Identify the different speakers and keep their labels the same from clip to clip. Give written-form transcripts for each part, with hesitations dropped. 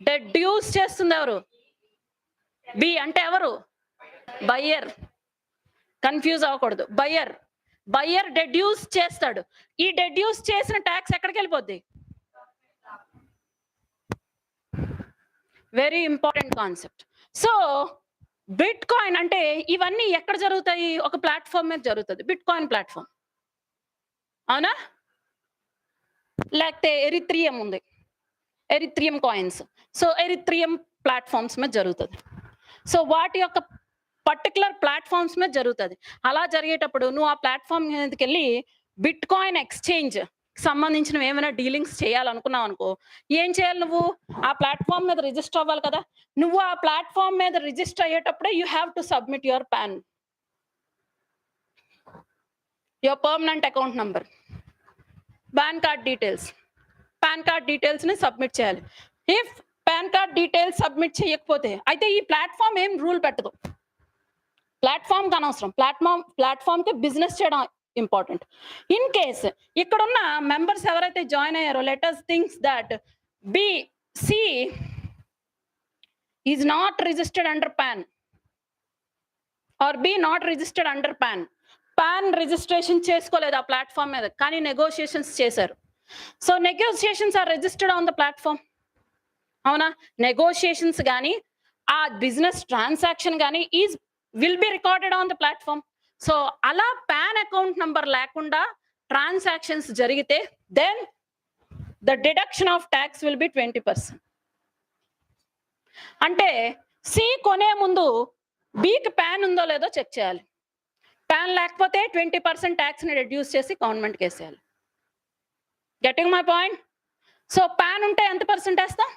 Speaker 1: Deduce చేస్తుంది ఎవరు? B అంటే ఎవరు? బయ్యర్. కన్ఫ్యూజ్ అవ్వకూడదు. బయ్యర్ డెడ్యూస్ చేస్తాడు. ఈ డెడ్యూస్ చేసిన ట్యాక్స్ ఎక్కడికి వెళ్ళిపోద్ది? Very important concept. So bit coin అంటే ఇవన్నీ ఎక్కడ జరుగుతాయి? ఒక ప్లాట్ఫామ్ మీద జరుగుతుంది, బిట్ కాయిన్ ప్లాట్ఫామ్. అవునా? లేకపోతే ఎరిత్రియం ఉంది, ఎరిత్రియం కాయిన్స్. సో ఎరిత్రియం ప్లాట్ఫామ్స్ మీద జరుగుతుంది. సో వాటి యొక్క పర్టికులర్ ప్లాట్ఫామ్స్ మీద జరుగుతుంది. అలా జరిగేటప్పుడు నువ్వు ఆ ప్లాట్ఫామ్ మీదకి వెళ్ళి బిట్ కాయిన్ ఎక్స్చేంజ్ సంబంధించిన ఏమైనా డీలింగ్స్ చేయాలనుకున్నావు అనుకో, ఏం చేయాలి? నువ్వు ఆ ప్లాట్ఫామ్ మీద రిజిస్టర్ అవ్వాలి కదా. నువ్వు ఆ ప్లాట్ఫామ్ మీద రిజిస్టర్ అయ్యేటప్పుడే you have to submit your PAN, your permanent account number, PAN card details. PAN card details ని సబ్మిట్ చేయాలి. If PAN card details submit చేయకపోతే అయితే ఈ ప్లాట్ఫామ్ ఏం రూల్ పెట్టదు. ప్లాట్ఫామ్ కి అనవసరం, ప్లాట్ఫామ్ కి బిజినెస్ చేయడం ఇంపార్టెంట్. ఇన్ కేస్ ఇక్కడున్న మెంబర్స్ ఎవరైతే జాయిన్ అయ్యారో, let us think that BC is not registered under PAN or B not registered under PAN. PAN registration చేసుకోలేదు ఆ ప్లాట్ఫామ్ మీద, కానీ నెగోషియేషన్స్ చేశారు. So negotiations are registered on the platform. అవునా? Negotiations కానీ ఆ బిజినెస్ ట్రాన్సాక్షన్ కానీ will be recorded on the platform. So అలా పాన్ అకౌంట్ నంబర్ లేకుండా ట్రాన్సాక్షన్స్ జరిగితే then the deduction of tax will be 20%. అంటే సి కొనే ముందు బికి పాన్ ఉందో లేదో చెక్ చేయాలి. పాన్ లేకపోతే 20% ట్యాక్స్ ని రెడ్యూస్ చేసి గవర్నమెంట్కి వేసేయాలి. Getting my point? So pan ఉంటే ఎంత పర్సెంట్ వేస్తాం?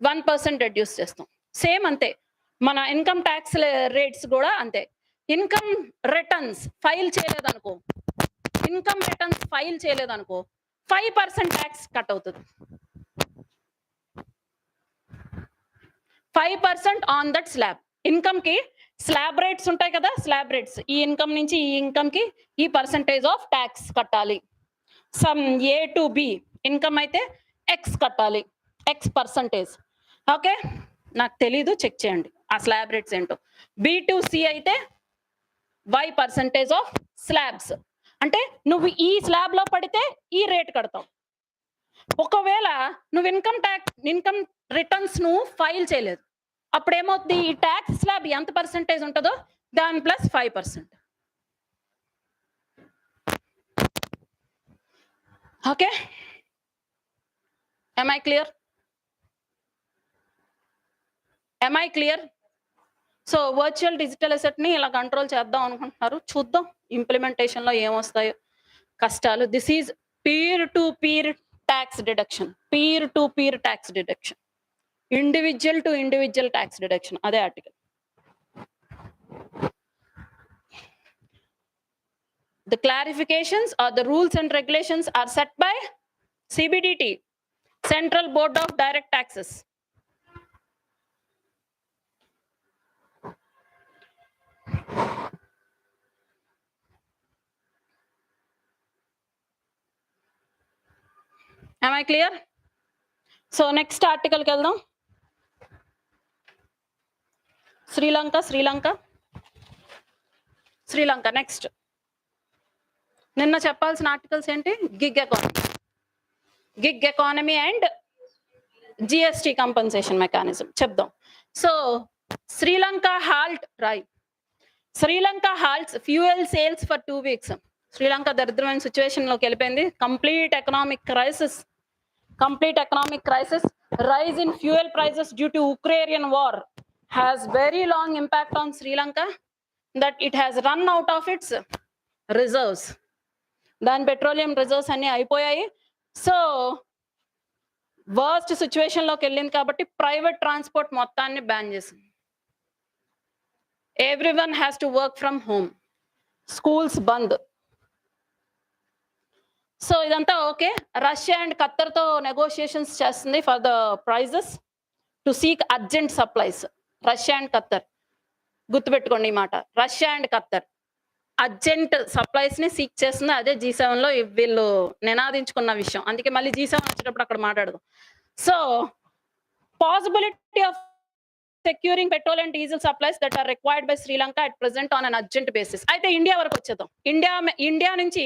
Speaker 1: 1% రెడ్యూస్ చేస్తాం. సేమ్ అంతే మన ఇన్కమ్ ట్యాక్స్ రేట్స్ కూడా అంతే. ఇన్కమ్ రిటర్న్స్ ఫైల్ చేయలేదనుకో, 5% ట్యాక్స్ కట్ అవుతుంది. 5% ఆన్ దట్ స్లాబ్. ఇన్కమ్ కి స్లాబ్ రేట్స్ ఉంటాయి కదా, స్లాబ్ రేట్స్. ఈ ఇన్కమ్ నుంచి ఈ ఇన్కమ్ కి ఈ పర్సంటేజ్ ఆఫ్ ట్యాక్స్ కట్టాలి. Some A to be income అయితే ఎక్స్ కట్టాలి, ఎక్స్ పర్సంటేజ్. ఓకే, నాకు తెలీదు, చెక్ చేయండి ఆ స్లాబ్ రేట్స్ ఏంటో. బి టు సి అయితే వై పర్సంటేజ్ ఆఫ్ స్లాబ్స్. అంటే నువ్వు ఈ స్లాబ్ లో పడితే ఈ రేట్ కడతావు. ఒకవేళ నువ్వు ఇన్కమ్ రిటర్న్స్ నువ్వు ఫైల్ చేయలేదు, అప్పుడు ఏమవుతుంది? ఈ ట్యాక్స్ స్లాబ్ ఎంత పర్సంటేజ్ ఉంటుందో దాని plus 5%. Okay, am I clear? So virtual digital asset ని ఇలా కంట్రోల్ చేద్దాం అనుకుంటున్నారు. చూద్దాం ఇంప్లిమెంటేషన్ లో ఏమొస్తాయో కష్టాలు. This is peer to peer tax deduction. Individual to individual tax deduction. అదే article. The clarifications or the rules and regulations are set by CBDT, Central Board of Direct Taxes. Am I clear? So next article ki veldam. Sri Lanka next. నిన్న చెప్పాల్సిన articles ఏంటి? Gig economy and GST compensation mechanism చెప్దాం. So Sri Lanka halts fuel sales for 2 weeks. Sri Lanka దరిద్రమైన situation లోకి వెళ్ళిపోయింది. Complete economic crisis. Rise in fuel prices due to Ukrainian war has very long impact on Sri Lanka that it has run out of its reserves. దాని petroleum reserves అన్ని అయిపోయాయి. So worst situation లోకి వెళ్ళింది కాబట్టి private transport మొత్తాన్ని ban చేసింది. Everyone has to work from home. Schools bandh. So ఇదంతా okay. Russia and Qatar తో నెగోషియేషన్స్ చేస్తుంది for the prices to seek urgent supplies. Russia and Qatar గుర్తుపెట్టుకోండి ఈ మాట. Russia and Qatar urgent supplies ని seek చేస్తుంది. అదే G7 లో వీళ్ళు నినాదించుకున్న విషయం. అందుకే మళ్ళీ G7 వచ్చేటప్పుడు అక్కడ మాట్లాడదాం. So possibility of securing petrol and diesel supplies that are required by Sri Lanka at present on an urgent basis. అయితే ఇండియా వరకు వచ్చేద్దాం. ఇండియా నుంచి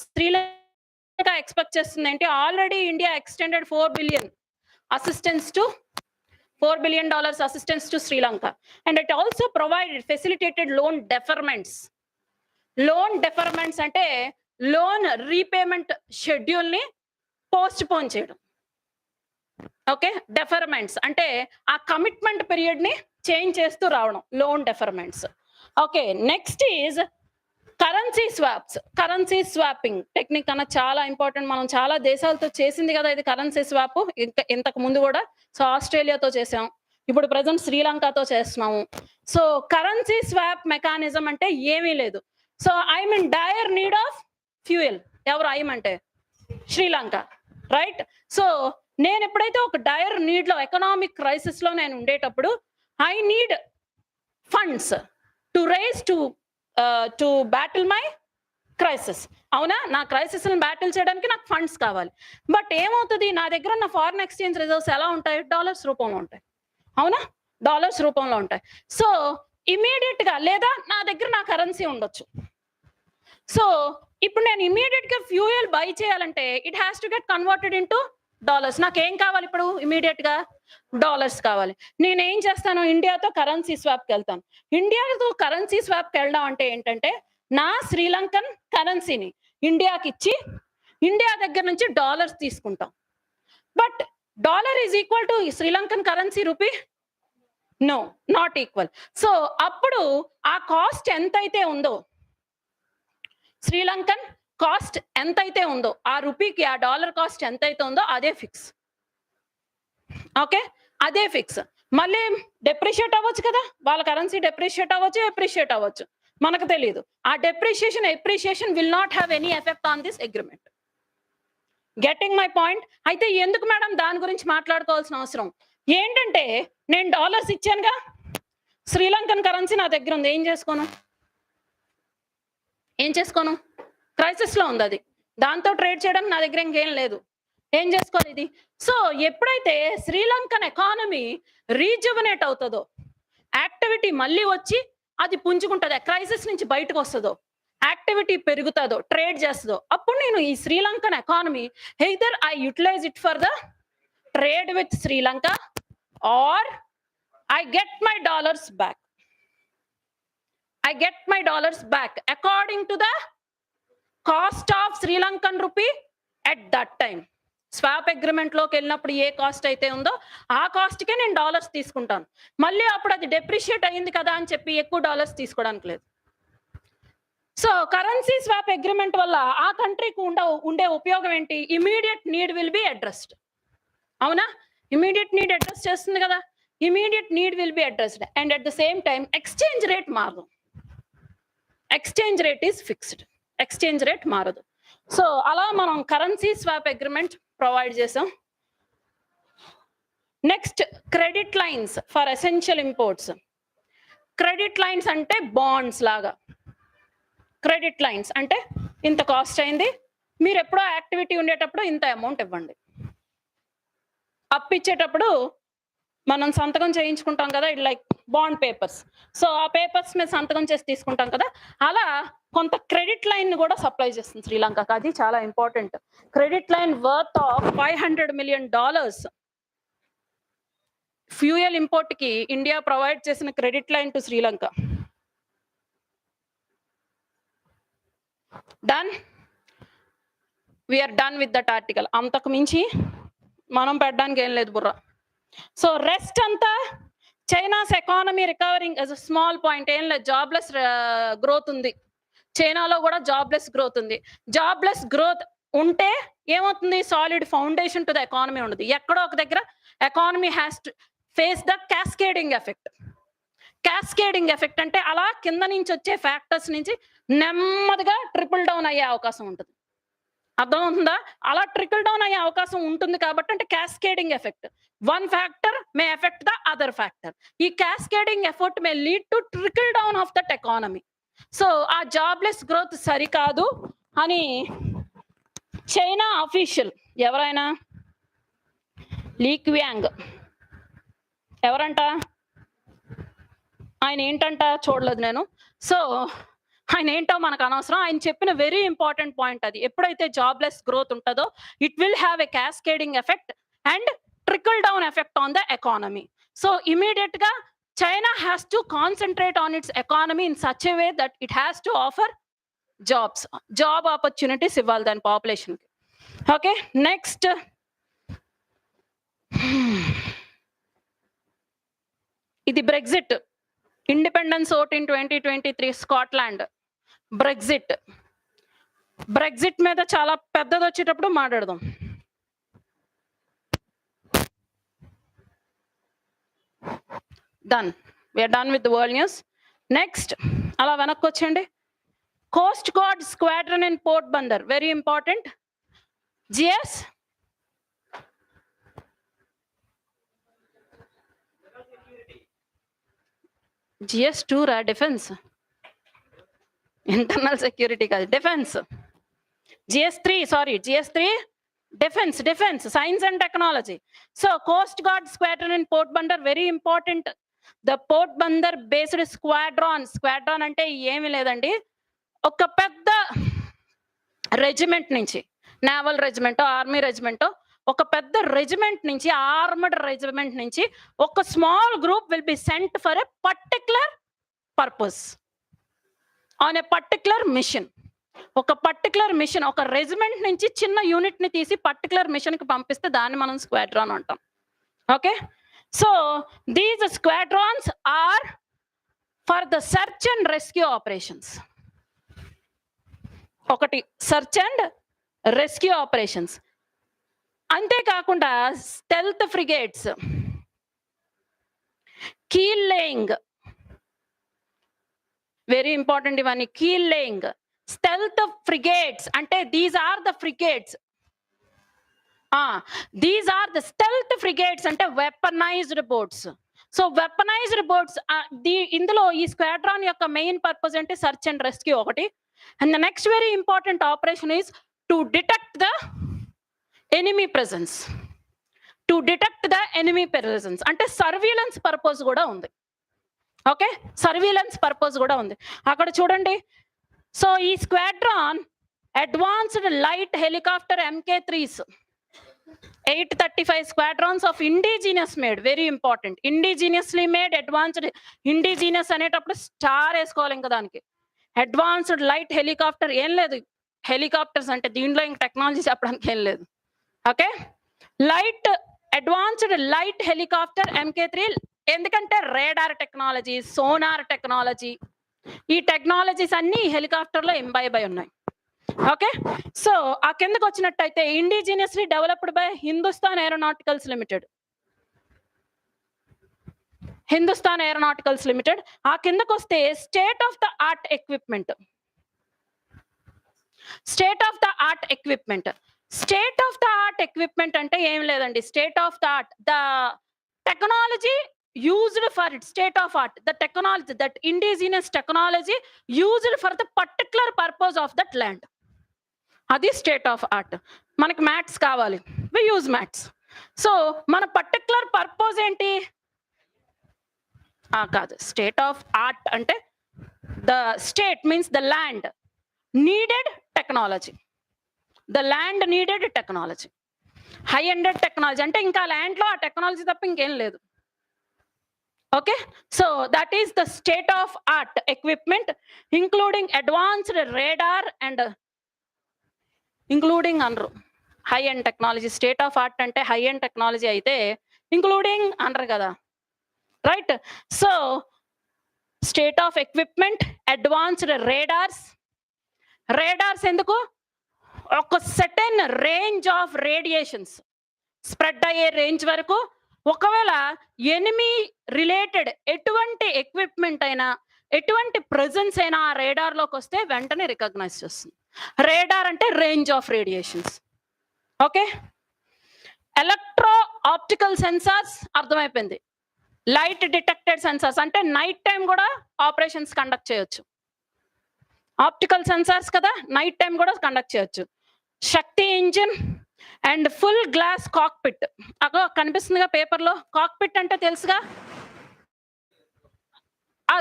Speaker 1: శ్రీలంక ఎక్స్పెక్ట్ చేస్తుంది ఏంటి? Already India extended $4 billion assistance to $4 billion assistance to Sri Lanka, and it also provided facilitated loan deferments. Loan deferments అంటే loan repayment schedule ని postpone చేయడం. Okay, deferments అంటే ఆ కమిట్మెంట్ పీరియడ్ ని change చేస్తూ రావడం, loan deferments. Okay, next is currency swaps. Currency swapping technique అన్న చాలా ఇంపార్టెంట్. మనం చాలా దేశాలతో చేసింది కదా ఇది కరెన్సీ స్వాప్, ఇంతకు ముందు కూడా. సో ఆస్ట్రేలియాతో చేసాం, ఇప్పుడు ప్రజెంట్ శ్రీలంకతో చేస్తున్నాము. సో కరెన్సీ స్వాప్ మెకానిజం అంటే ఏమీ లేదు. So I'm in dire need of fuel. ఎవరు ఐఎమ్ అంటే? శ్రీలంక, రైట్? సో నేను ఎప్పుడైతే ఒక డైర్ నీడ్ లో, ఎకనామిక్ క్రైసిస్ లో నేను ఉండేటప్పుడు I need funds to raise to battle my crisis. అవునా? నా క్రైసిస్ ని బ్యాటిల్ చేయడానికి నాకు ఫండ్స్ కావాలి. బట్ ఏమవుతుంది, నా దగ్గర ఉన్న ఫారిన్ ఎక్స్చేంజ్ రిజర్వ్స్ ఎలా ఉంటాయి? డాలర్స్ రూపంలో ఉంటాయి. అవునా? డాలర్స్ రూపంలో ఉంటాయి. సో ఇమీడియట్ గా, లేదా నా దగ్గర నా కరెన్సీ ఉండొచ్చు. సో ఇప్పుడు నేను ఇమీడియట్ గా ఫ్యూయల్ బై చేయాలంటే it has to get converted into dollars. నాకేం కావాలి ఇప్పుడు? ఇమీడియట్ గా డాలర్స్ కావాలి. నేను ఏం చేస్తాను? ఇండియాతో కరెన్సీ స్వాప్కి వెళ్తాను. ఇండియాతో కరెన్సీ స్వాప్కి వెళ్ళడం అంటే ఏంటంటే, నా శ్రీలంకన్ కరెన్సీని ఇండియాకి ఇచ్చి ఇండియా దగ్గర నుంచి డాలర్స్ తీసుకుంటాం. But dollar is equal to Sri Lankan currency rupee? No, not equal. So అప్పుడు ఆ కాస్ట్ ఎంతైతే ఉందో, శ్రీలంకన్ కాస్ట్ ఎంతైతే ఉందో, ఆ రూపీకి ఆ డాలర్ కాస్ట్ ఎంతైతే ఉందో అదే ఫిక్స్. ఓకే, అదే ఫిక్స్. మళ్ళీ డెప్రిషియేట్ అవ్వచ్చు కదా, వాళ్ళ కరెన్సీ డెప్రిషియేట్ అవ్వచ్చు, ఎప్రిషియేట్ అవ్వచ్చు, మనకు తెలియదు. ఆ depreciation appreciation will not have any effect on this agreement. Getting my point? అయితే ఎందుకు మేడం దాని గురించి మాట్లాడుకోవాల్సిన అవసరం ఏంటంటే, నేను డాలర్స్ ఇచ్చానుగా, శ్రీలంకన్ కరెన్సీ నా దగ్గర ఉంది, ఏం చేసుకోను? క్రైసిస్ లో ఉంది అది, దాంతో ట్రేడ్ చేయడం నా దగ్గర ఇంకేం లేదు, ఏం చేసుకోవాలి ఇది? సో ఎప్పుడైతే శ్రీలంకన్ ఎకానమీ రీజువనేట్ అవుతుందో, యాక్టివిటీ మళ్ళీ వచ్చి అది పుంజుకుంటుందో, క్రైసిస్ నుంచి బయటకు వస్తుందో, యాక్టివిటీ పెరుగుతుందో, ట్రేడ్ చేస్తుందో, అప్పుడు నేను ఈ Sri Lankan economy either I utilise it for the trade with Sri Lanka or I get my dollars back. I get my dollars back according to the cost of Sri Lankan rupee at that time. Swap agreement లోకి వెళ్ళినప్పుడు ఏ cost అయితే ఉందో ఆ cost కే నేను dollars తీసుకుంటాను. మళ్ళీ అప్పుడు అది డెప్రిషియేట్ అయ్యింది కదా అని చెప్పి ఎక్కువ డాలర్స్ తీసుకోవడానికి లేదు. సో కరెన్సీ స్వాప్ అగ్రిమెంట్ వల్ల ఆ కంట్రీకి ఉండే ఉపయోగం ఏంటి? Immediate need will be addressed. అవునా? ఇమీడియట్ నీడ్ అడ్రస్ చేస్తుంది కదా, immediate need will be addressed. And at the same time exchange rate మారదు. Exchange rate is fixed, exchange rate మారదు. సో అలా మనం కరెన్సీ స్వాప్ అగ్రిమెంట్ ప్రొవైడ్ చేసాం. Next, credit lines for essential imports. Credit lines అంటే bonds లాగా. Credit lines అంటే ఇంత cost అయింది, మీరు ఎప్పుడో యాక్టివిటీ ఉండేటప్పుడు ఇంత అమౌంట్ ఇవ్వండి. అప్పు ఇచ్చేటప్పుడు మనం సంతకం చేయించుకుంటాం కదా, it like bond papers. So ఆ పేపర్స్ మీద సంతకం చేసి తీసుకుంటాం కదా, అలా కొంత క్రెడిట్ లైన్ కూడా సప్లై చేస్తుంది శ్రీలంకకి. అది చాలా important. Credit line worth of $500 million fuel import కి ఇండియా ప్రొవైడ్ చేసిన credit line to Sri Lanka. Done, we're done with that article. అంతకు మించి మనం పెట్టడానికి ఏం లేదు బుర్ర. సో రెస్ట్ అంతా China's economy recovering as a small point. ఏం లేదు, జాబ్లెస్ గ్రోత్ ఉంది చైనాలో కూడా, జాబ్లెస్ గ్రోత్ ఉంది. జాబ్లెస్ గ్రోత్ ఉంటే ఏమవుతుంది? Solid foundation to the economy ఉండదు. ఎక్కడో ఒక దగ్గర economy has to face the cascading effect. Cascading effect అంటే అలా కింద నుంచి వచ్చే ఫ్యాక్టర్స్ నుంచి నెమ్మదిగా ట్రిపుల్ డౌన్ అయ్యే అవకాశం ఉంటుంది. అర్థమవుతుందా? అలా ట్రికల్ డౌన్ అయ్యే అవకాశం ఉంటుంది కాబట్టి అంటే cascading effect. One factor may effect the other factor. ఈ cascading effect may lead to trickle down of that economy. So ఆ జాబ్లెస్ గ్రోత్ సరికాదు అని చైనా అఫీషియల్ ఎవరైనా లీ క్వియాంగ్ ఎవరంట? ఆయన ఏంటంట చూడలేదు నేను. సో ఆయన ఏంటో మనకు అనవసరం. ఆయన చెప్పిన వెరీ ఇంపార్టెంట్ పాయింట్ అది. ఎప్పుడైతే జాబ్లెస్ గ్రోత్ ఉంటుందో it will have a cascading effect and trickle down effect on the economy. So immediate గా China has to concentrate on its economy in such a way that it has to offer job opportunities ఇవ్వాలి దాని population కి. Okay, next ఇది Brexit. Independence vote in 2023 Scotland. Brexit మీద చాలా పెద్దది వచ్చేటప్పుడు మాట్లాడదాం. Done, we're done with the world news. Next అలా వెనక్కి వచ్చేయండి. Coast guard squadron in port Bandar, very important. GS GS2 రా, డిఫెన్స్. ఇంటర్నల్ సెక్యూరిటీ కాదు, defence. GS3 defence, science and technology. So coast guard squadron in port Bandar, very important. The port Bandar based squadron అంటే ఏమి లేదండి, ఒక పెద్ద రెజిమెంట్ నుంచి, naval రెజిమెంటో army రెజిమెంటో, ఒక పెద్ద రెజిమెంట్ నుంచి, ఆర్మడ్ రెజిమెంట్ నుంచి ఒక small group will be sent for a particular purpose on a particular mission. ఒక పర్టిక్యులర్ మిషన్, ఒక రెజిమెంట్ నుంచి చిన్న యూనిట్ ని తీసి పర్టిక్యులర్ మిషన్ కి పంపిస్తే దాన్ని మనం స్క్వాడ్రాన్ అంటాం. Okay, so these squadrons are for the search and rescue operations. ఒకటి సెర్చ్ అండ్ రెస్క్యూ ఆపరేషన్స్. అంతేకాకుండా stealth frigates, keel laying, very important ఇవన్నీ. కీల్ లేయింగ్, స్టెల్త్ ఫ్రిగేట్స్ అంటే these are the frigates. These are the stealth frigates అంటే weaponised boats. So weaponised boats, ఇందులో ఈ squadron యొక్క main purpose అంటే search and rescue ఒకటి. And the next very important operation is to detect the enemy presence. అంటే surveillance purpose కూడా ఉంది. Okay, surveillance purpose కూడా ఉంది అక్కడ చూడండి. సో ఈ squadron advanced light helicopter MK3s, 835 squadrons of indigenous made, very important. Indigenously made, advanced. Indigenous అనేటప్పుడు star వేసుకోవాలి ఇంకా దానికి. అడ్వాన్స్డ్ లైట్ హెలికాప్టర్ ఏం లేదు, హెలికాప్టర్స్ అంటే దీంట్లో ఇంక టెక్నాలజీ చెప్పడానికి ఏం లేదు. Okay, advanced light helicopter MK3. ఎందుకంటే రేడార్ టెక్నాలజీ, సోనార్ టెక్నాలజీ, ఈ టెక్నాలజీస్ అన్ని హెలికాప్టర్ లో ఎంబైబ్ అయి ఉన్నాయి. ఓకే, సో ఆ కిందకు వచ్చినట్టయితే indigenously developed by Hindustan aeronauticals limited. ఆ కిందకు వస్తే state of the art equipment. State of the art equipment అంటే ఏం లేదండి. State of the art, the technology used for it, state of art, the technology, that indigenous technology used for the particular purpose of that land, adi state of art. మనకి maths కావాలి, we use maths. So మన particular purpose ఏంటి? కాదు, state of art అంటే the state means the land needed technology. High ended technology అంటే ఇంకా land లో ఆ టెక్నాలజీ తప్ప ఇంకేం లేదు. Okay, so that is the state of art equipment, including advanced radar and including under high end technology. State of art ante high end technology aithe including under kada, right? So state of equipment, advanced radars enduku oka certain range of radiations spread aye range varaku ఒకవేళ enemy related ఎటువంటి equipment అయినా, ఎటువంటి presence అయినా ఆ radar లోకి వస్తే వెంటనే recognise చేస్తుంది. రేడార్ అంటే range of radiations. Okay, electro optical sensors అర్థమైపోయింది. లైట్ డిటెక్టెడ్ సెన్సార్స్ అంటే నైట్ టైం కూడా ఆపరేషన్స్ కండక్ట్ చేయొచ్చు. ఆప్టికల్ సెన్సార్స్ కదా, నైట్ టైం కూడా కండక్ట్ చేయొచ్చు. Shakti engine, and full glass cockpit. అగో కనిపిస్తుందిగా పేపర్‌లో. కాక్పిట్ అంటే తెలుసుగా?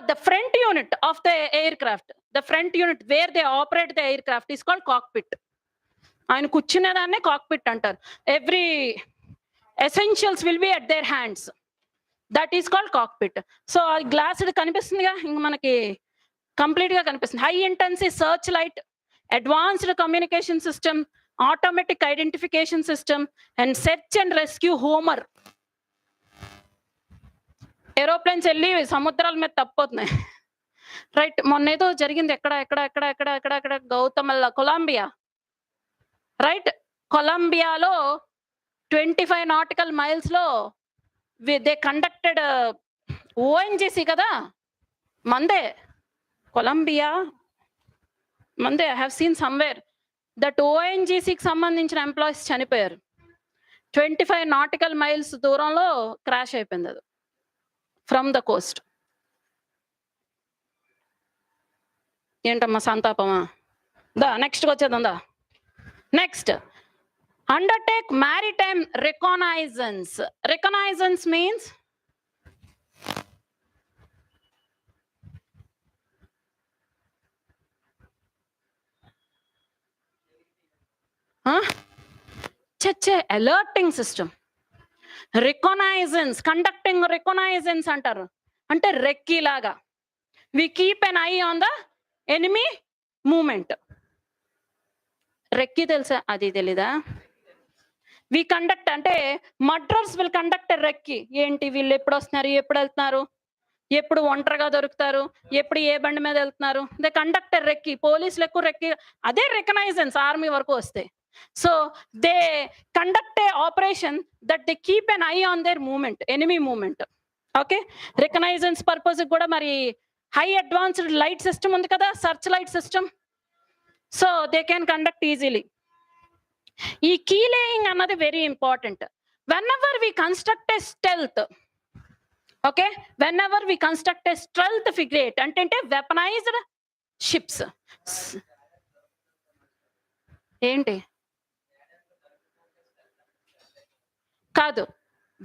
Speaker 1: The front unit of the aircraft. The front unit where they operate the aircraft is called cockpit. ఆయన కూర్చునేదాన్నే కాక్పిట్ అంటారు. Every essentials will be at their hands. That is called cockpit. So ఆ గ్లాస్డ్ కనిపిస్తుందిగా, ఇంక మనకి complete గా కనిపిస్తుంది. High intensity search light, advanced communication system, automatic identification system and search and rescue Homer. Aeroplanes వెళ్ళి సముద్రాల మీద తప్పిపోతున్నాయి. Right, మొన్న ఏదో జరిగింది ఎక్కడ కొలంబియా. రైట్, కొలంబియాలో 25 నాటికల్ మైల్స్ లో దే కండక్టెడ్ ఓఎన్జీసీ కదా, మందే కొలంబియా, మందే. I have seen somewhere that ఓఎన్జీసీకి సంబంధించిన ఎంప్లాయీస్ చనిపోయారు. 25 నాటికల్ మైల్స్ దూరంలో క్రాష్ అయిపోయింది అది ఫ్రమ్ ద కోస్ట్. ఏంటమ్మా సంతాపమా? నెక్స్ట్కి వచ్చేదా? Next, undertake maritime reconnaissance. Reconnaissance means alerting system. Reconnaissance, conducting reconnaissance అంటారు. అంటే రెక్కీ లాగా. We keep an eye on the enemy movement. Recce తెలుసా? అది తెలీదా? వి కండక్ట్ అంటే మర్డరర్స్ విల్ కండక్ట్ రెక్కి. ఏంటి వీళ్ళు ఎప్పుడు వస్తున్నారు, ఎప్పుడు వెళ్తున్నారు, ఎప్పుడు ఒంటరిగా దొరుకుతారు, ఎప్పుడు ఏ బండి మీద వెళ్తున్నారు. They conduct recce. పోలీసులు ఎక్కువ రెక్కి, అదే రికనైజెన్స్ ఆర్మీ వరకు వస్తే. So they conduct a operation that they keep an eye on their movement, enemy movement. Okay, reconnaissance purpose కూడా మరి హై అడ్వాన్స్డ్ లైట్ సిస్టమ్ ఉంది కదా, search light system. So they can conduct easily. ఈ keel laying అన్నది very important. Whenever we construct a stealth, okay, whenever we construct a stealth frigate అంటే weaponised ships. ఏంటి కాదు,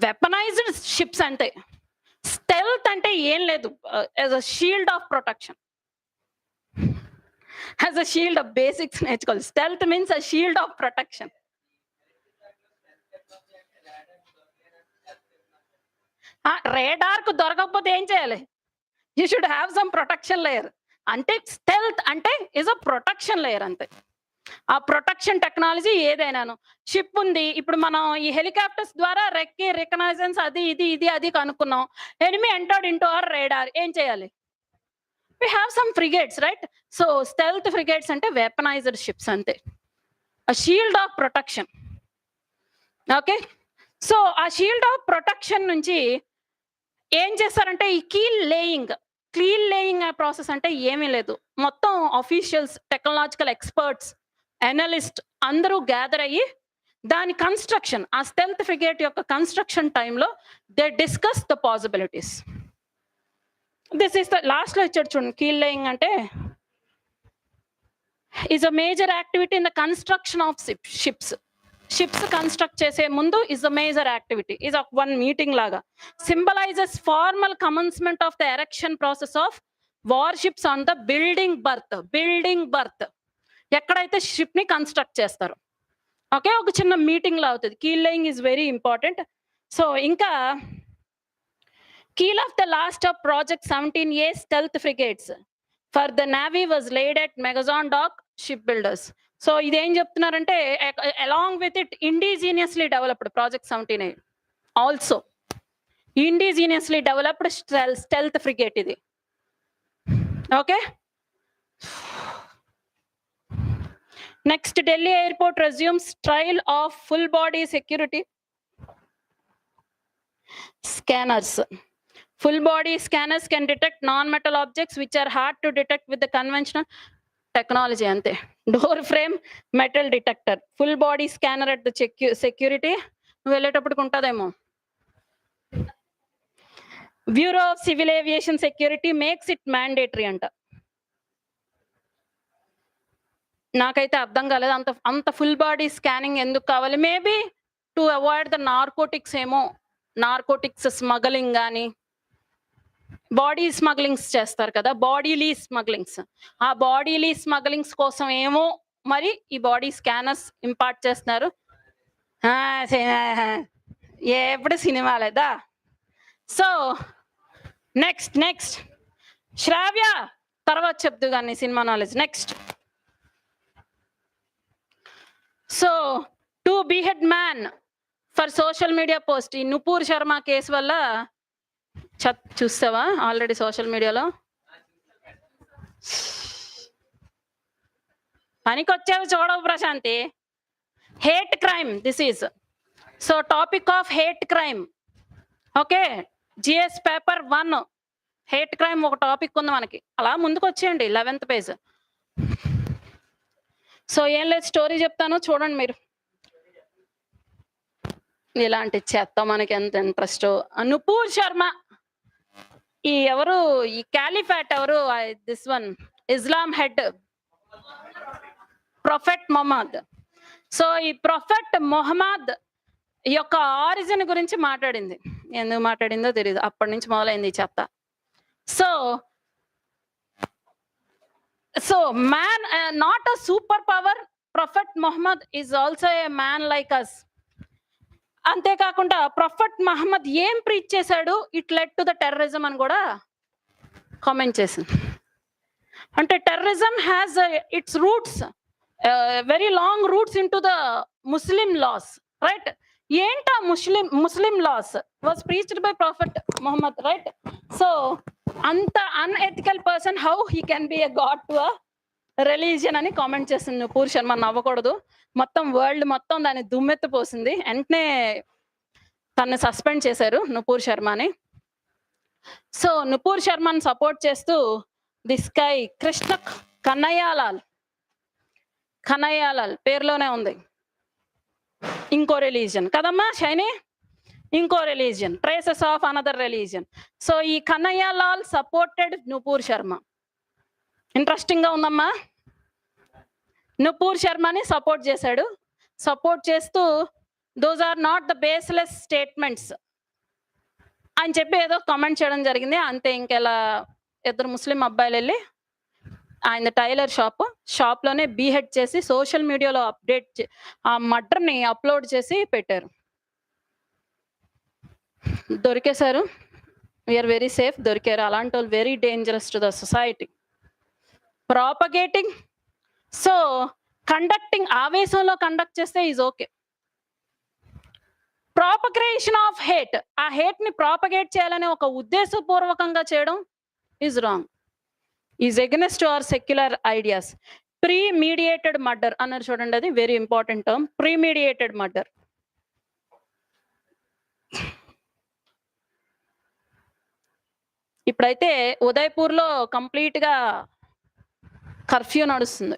Speaker 1: weaponised ships అంటే. Stealth అంటే ఏం లేదు, as a shield of protection. As a shield of basics నేర్చుకోవాలి. Stealth means a shield of protection. radar కు దొరకకపోతే ఏం చేయాలి? You should have some protection layer. అంటే stealth అంటే is a protection layer అంతే. ఆ ప్రొటెక్షన్ టెక్నాలజీ ఏదైనాను. షిప్ ఉంది, ఇప్పుడు మనం ఈ హెలికాప్టర్స్ ద్వారా రెక్కి రికనైజెన్స్ అది కనుక్కున్నాం. Enemy entered into our radar, ఏం చేయాలి? We have some frigates, right? So stealth frigates ante weaponized ships ante, a shield of protection. Okay, so a shield of protection nunchi em chestarante ee keel laying process ante emi ledu. Mottham officials, technological experts, analysts andaru gather ayyi dani construction, a stealth frigate yokka construction time lo they discuss the possibilities. This is the last lecture chudandi. Keel laying ante is a major activity in the construction of ships. Ships construct chese mundu is a major activity, is a one meeting laga. Symbolizes formal commencement of the erection process of warships on the building berth. ekkadaithe ship ni construct chestaro. Okay, oka chinna meeting la avutadi. Keel laying is very important. So inka keel of the last of project 17A stealth frigates for the navy was laid at Magazon dock shipbuilders. So ఇది ఏం చెప్తున్నారంటే along with it indigenously developed project 17A also indigenously developed stealth frigate ఇది. Okay, next, Delhi airport resumes trial of full body security scanners. Full body scanners can detect non-metal objects which are hard to detect with the conventional technology ante. Door frame metal detector, full body scanner at the security velletappudu untademo. Bureau of Civil Aviation Security makes it mandatory anta. నాకైతే అర్థం కాలేదు. అంత full body scanning ఎందుకు కావాలి? Maybe to avoid the narcotics ఏమో. Narcotics smuggling గాని, body smugglings చేస్తారు కదా, బాడీలీ స్మగ్లింగ్స్. ఆ బాడీలీ స్మగ్లింగ్స్ కోసం ఏమో మరి ఈ బాడీ స్కానర్స్ ఇంపార్ట్ చేస్తున్నారు. ఎప్పుడు సినిమా లేదా? సో నెక్స్ట్ శ్రావ్య తర్వాత చెప్దు కానీ cinema knowledge. Next, so to behead man for social media post. ఈ నుపూర్ శర్మ కేసు వల్ల చూస్తావా ఆల్రెడీ సోషల్ మీడియాలో? పనికొచ్చేవి చూడవు Prashanti. Hate crime this is. So topic of hate crime. Okay, GS paper 1 hate crime ఒక టాపిక్ ఉంది మనకి. అలా ముందుకు వచ్చేయండి 11th పేజ్. సో ఏం లేదు, స్టోరీ చెప్తాను చూడండి మీరు. ఇలాంటి చెత్త మనకి ఎంత ఇంట్రెస్ట్. నుపూర్ శర్మ ఈ ఎవరు, ఈ క్యాలిఫాట్ ఎవరు, this one Islam head prophet Mohammed. So ఈ ప్రొఫెట్ మొహమ్మద్ యొక్క ఆరిజిన్ గురించి మాట్లాడింది. ఎందుకు మాట్లాడిందో తెలియదు, అప్పటి నుంచి మొదలైంది ఈ చెత్త. So man not a super power, prophet Muhammad is also a man like us. అంతేకాకుండా ప్రొఫెట్ మహమ్మద్ ఏం ప్రీచ్ చేశాడు, it led to the terrorism అని కూడా కామెంట్ చేసింది. అంటే terrorism has its roots, very long roots in to the Muslim laws, right? ఏంటా Muslim laws was preached by prophet Muhammad, right? So అంత unethical person, how he can be a god to a religion అని comment చేసింది నుపూర్ శర్మ. నవ్వకూడదు, మొత్తం world మొత్తం దాన్ని దుమ్మెత్తిపోసింది. వెంటనే తను suspend చేశారు నుపూర్ శర్మని. సో నుపూర్ శర్మని సపోర్ట్ చేస్తూ దిస్ గై కృష్ణ కన్నయ్యలాల్ పేరులోనే ఉంది, ఇంకో రిలీజియన్ కదమ్మా షైనీ, ఇంకో religion, traces of another religion. So ఈ కన్నయ్యలాల్ సపోర్టెడ్ నుపూర్ శర్మ. ఇంట్రెస్టింగ్ గా ఉందమ్మా. నుపూర్ శర్మని సపోర్ట్ చేశాడు. సపోర్ట్ చేస్తూ those are not the baseless statements అని చెప్పి ఏదో కామెంట్ చేయడం జరిగింది. అంతే, ఇంకెలా ఇద్దరు ముస్లిం అబ్బాయిలు వెళ్ళి ఆయన టైలర్ షాప్లోనే బీహెడ్ చేసి సోషల్ మీడియాలో ఆ మర్డర్ని అప్లోడ్ చేసి పెట్టారు. దొరికేశారు. వీఆర్ వెరీ సేఫ్, దొరికారు. అలాంటి వాళ్ళు very dangerous to the society. Propagating, so conducting, ఆవేశంలో కండక్ట్ చేస్తే is okay. Propagation of hate, ఆ హేట్ ని ప్రాపగేట్ చేయాలనే ఒక ఉద్దేశపూర్వకంగా చేయడం is wrong, is against to our secular ideas. Premeditated murder అన్నారు చూడండి, అది very important term, premeditated murder. ఇప్పుడైతే ఉదయపూర్లో కంప్లీట్ గా కర్ఫ్యూ నడుస్తుంది.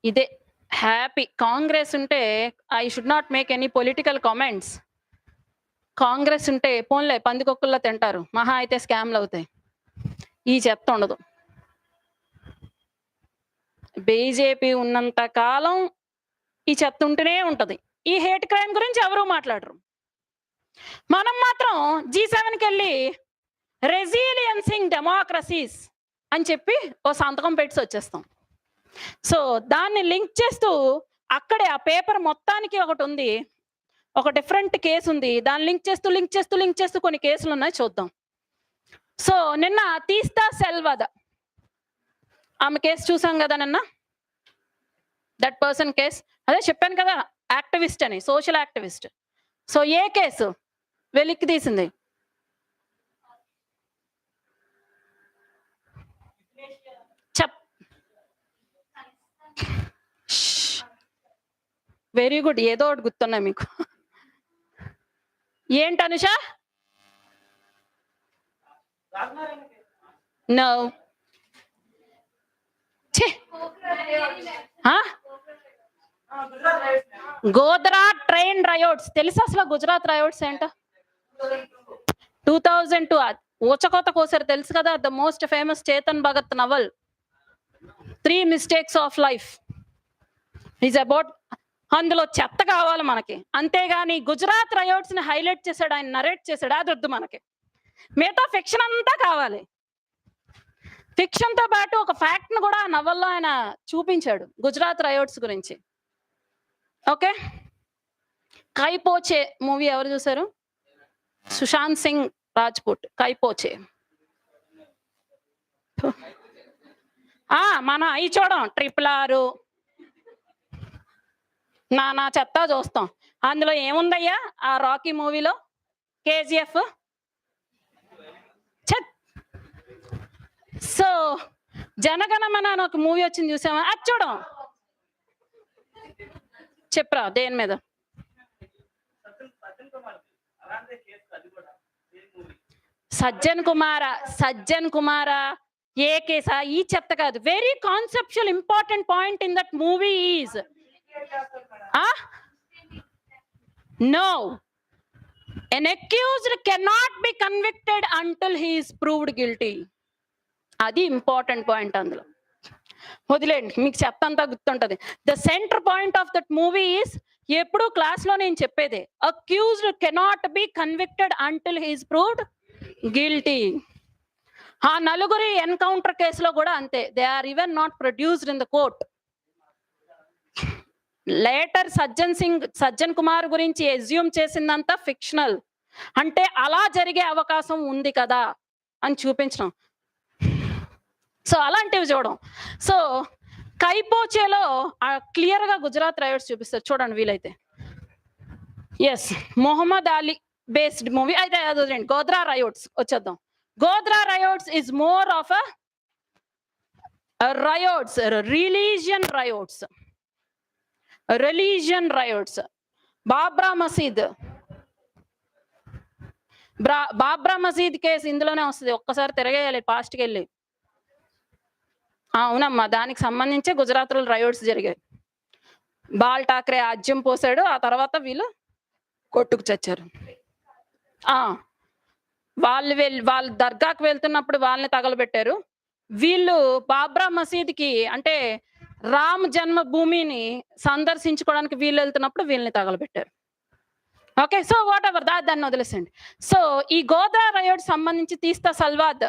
Speaker 1: ఇదే హ్యాపీ. కాంగ్రెస్ ఉంటే I should not make any political comments. Congress ఉంటే పోన్లే పందికొక్కుల్లో తింటారు, మహా అయితే స్కామ్లు అవుతాయి, ఈ చెత్త ఉండదు. బీజేపీ ఉన్నంత కాలం ఈ చెత్త ఉంటూనే ఉంటది. ఈ హేట్ క్రైమ్ గురించి ఎవరు మాట్లాడరు. మనం మాత్రం G7కి వెళ్ళి రెసిలియన్సింగ్ డెమోక్రసీస్ అని చెప్పి ఓ సంతకం పెట్టి వచ్చేస్తాం. సో దాన్ని లింక్ చేస్తూ అక్కడే ఆ పేపర్ మొత్తానికి ఒకటి ఉంది, ఒక డిఫరెంట్ కేసు ఉంది, దాన్ని లింక్ చేస్తూ కొన్ని కేసులు ఉన్నాయి, చూద్దాం. సో నిన్న తీస్తా సెల్వద ఆమె కేసు చూసాం కదా నిన్న, దట్ పర్సన్ కేస్. అదే చెప్పాను కదా, యాక్టివిస్ట్ అని, సోషల్ యాక్టివిస్ట్. సో ఏ కేసు వెలికి తీసింది? వెరీ గుడ్, ఏదో ఒకటి గుర్తున్నాయి మీకు. ఏంటి అనుష? నో, గుజరాత్ ట్రైన్ రయోట్స్ తెలుసా? అసలు గుజరాత్ రయోట్స్ ఏంట? 2002 ఊచకోత కోసారు తెలుసు కదా, the most famous Chetan Bhagat novel 3 mistakes of life is about. అందులో చెత్త కావాలి మనకి, అంతేగాని గుజరాత్ రయోట్స్ ని హైలైట్ చేశాడు, ఆయన నరేట్ చేశాడు, అది వద్దు మనకి. మిగతా ఫిక్షన్ అంతా కావాలి. ఫిక్షన్ తో పాటు ఒక ఫ్యాక్ట్ ను కూడా ఆ నవల్లో ఆయన చూపించాడు గుజరాత్ రయోట్స్ గురించి. ఓకే, కైపోచే మూవీ ఎవరు చూసారు? సుశాంత్ సింగ్ రాజ్పుట్, కైపోచే. మనం అవి చూడం, RRR నా చెత్త చూస్తాం. అందులో ఏముందయ్యా ఆ రాకీ మూవీలో? KGF. సో జనగణమన అని ఒక మూవీ వచ్చింది, చూసామా? అది చూడం. చెప్పరా దేని మీద? సజ్జన్ కుమారా ఏ కేసా? ఈ చెత్త కాదు. Very conceptual important point in that movie is no, an accused cannot be convicted until he is proved guilty. అది ఇంపార్టెంట్ పాయింట్. అందులో వదిలేండి, మీకు చెప్తంతా గుర్తుంటది. The centre point of that movie is, ఎప్పుడు క్లాస్ లో నేను చెప్పేదే, accused cannot be convicted until he is proved guilty. ఆ నలుగురి ఎన్కౌంటర్ కేసులో కూడా అంతే, they are even not produced in the court. Later Sajjan Kumar గురించి ఎజ్యూమ్ చేసిందంతా ఫిక్షనల్, అంటే అలా జరిగే అవకాశం ఉంది కదా అని చూపించడం. సో అలాంటివి చూడం. సో కైపోచేలో క్లియర్ గా గుజరాత్ రయోట్స్ చూపిస్తారు, చూడండి వీలైతే. Yes, Muhammad Ali based movie అయితే అది. గోద్రా రయోట్స్ వచ్చేద్దాం. Godhra riots is more of riots, religion riots. Babri Masjid case ఇందులోనే వస్తుంది, ఒక్కసారి తిరగేయాలి పాస్ట్కి వెళ్ళి. అవునమ్మా, దానికి సంబంధించి గుజరాత్ లో రయోట్స్ జరిగాయి. బాల్ ఠాక్రే ఆజ్యం పోసాడు, ఆ తర్వాత వీళ్ళు కొట్టుకు చచ్చారు. వాళ్ళు దర్గాకు వెళ్తున్నప్పుడు వాళ్ళని తగలబెట్టారు. వీళ్ళు బాబ్రా మసీద్కి, అంటే రామ్ జన్మభూమిని సందర్శించుకోవడానికి వీళ్ళు వెళ్తున్నప్పుడు వీళ్ళని తగలబెట్టారు. ఓకే, సో వాట్ ఎవర్ దాన్ని వదిలేసండి. సో ఈ గోద్రా రయోట్ సంబంధించి తీస్తా సల్వాద్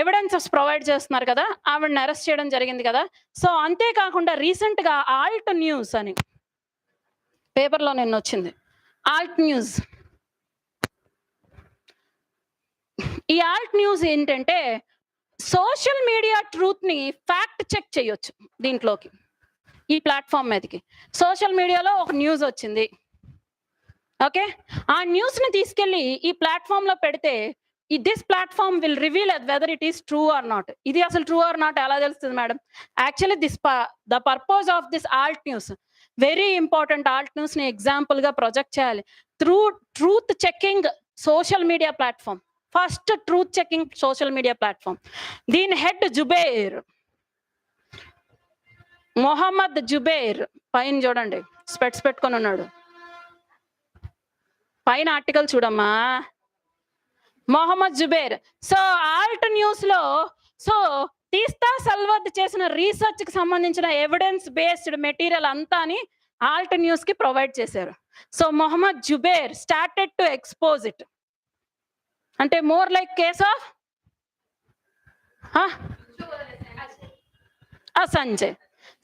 Speaker 1: ఎవిడెన్సెస్ ప్రొవైడ్ చేస్తున్నారు కదా, ఆవిడని అరెస్ట్ చేయడం జరిగింది కదా. సో అంతేకాకుండా రీసెంట్ గా ఆల్ట్ న్యూస్ అని పేపర్లో నిన్న వచ్చింది. ఆల్ట్ న్యూస్, ఈ ఆల్ట్ న్యూస్ ఏంటంటే సోషల్ మీడియా ట్రూత్ ని ఫ్యాక్ట్ చెక్ చేయొచ్చు దీంట్లోకి, ఈ ప్లాట్ఫామ్ మీదకి. సోషల్ మీడియాలో ఒక న్యూస్ వచ్చింది, ఓకే, ఆ న్యూస్ ని తీసుకెళ్లి ఈ ప్లాట్ఫామ్ లో పెడితే this platform will reveal whether it is true or not. ఇది అసలు ట్రూ ఆర్ నాట్ ఎలా తెలుస్తుంది madam? Actually the purpose of this Alt News, very important. Alt News ని ఎగ్జాంపుల్ గా ప్రొజెక్ట్ చేయాలి. Truth checking social media platform, first truth checking social media platform. దీని head Zubair, Mohammed Zubair. పైన చూడండి, స్పెట్స్ పెట్టుకొని ఉన్నాడు. పైన ఆర్టికల్ చూడమ్మా, Mohammed Zubair. So Alt News లో తీస్తా సల్వాద్ చేసిన రీసెర్చ్ కి సంబంధించిన ఎవిడెన్స్ బేస్డ్ మెటీరియల్ అంతా అని ఆల్ట్ న్యూస్ కి ప్రొవైడ్ చేశారు. So Mohammed Zubair started to expose it, అంటే more like case of Sanjay.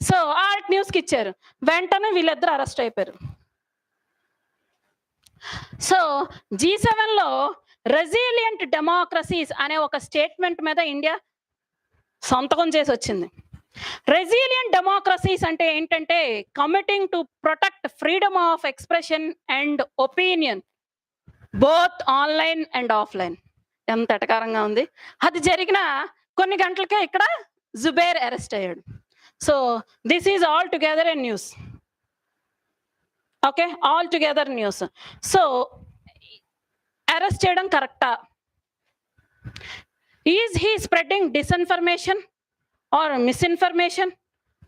Speaker 1: So Alt News కి ఇచ్చారు, వెంటనే వీళ్ళిద్దరు అరెస్ట్ అయిపోయారు. సో G7 లో రెసిలియంట్ డెమోక్రసీస్ అనే ఒక స్టేట్మెంట్ మీద ఇండియా సంతకం చేసి వచ్చింది. రెసిలియంట్ డెమోక్రసీస్ అంటే ఏంటంటే committing to protect freedom of expression and opinion both online and offline. ఎంత ఎటకారంగా ఉంది. అది జరిగిన కొన్ని గంటలకే ఇక్కడ జుబేర్ అరెస్ట్ అయ్యాడు. So this is all together a news. Okay, all together news. So arrest చేయడం కరెక్టా? Is he spreading disinformation or misinformation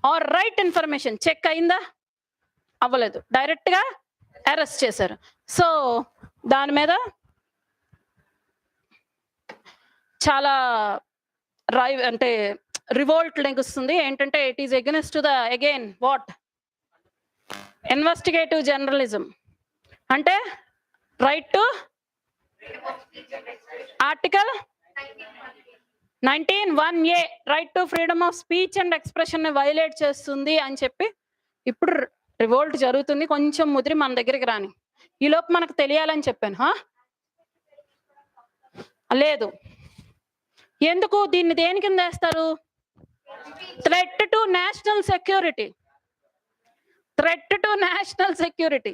Speaker 1: or right information? Check అయిందా? అవ్వలేదు, డైరెక్ట్ గా అరెస్ట్ చేశారు. సో దాని మీద చాలా అంటే రివోల్ట్ లెగుస్తుంది. ఏంటంటే it is against the again what investigative journalism అంటే right to article 19(1)(a right to freedom of speech and expression ని వైలేట్ చేస్తుంది అని చెప్పి ఇప్పుడు రివోల్ట్ జరుగుతుంది. కొంచెం ముదిరి మన దగ్గరికి రాని ఈలోపు మనకు తెలియాలని చెప్పాను. లేదు, ఎందుకు దీన్ని దేని కింద వేస్తారు? Threat to national security. Threat to national security.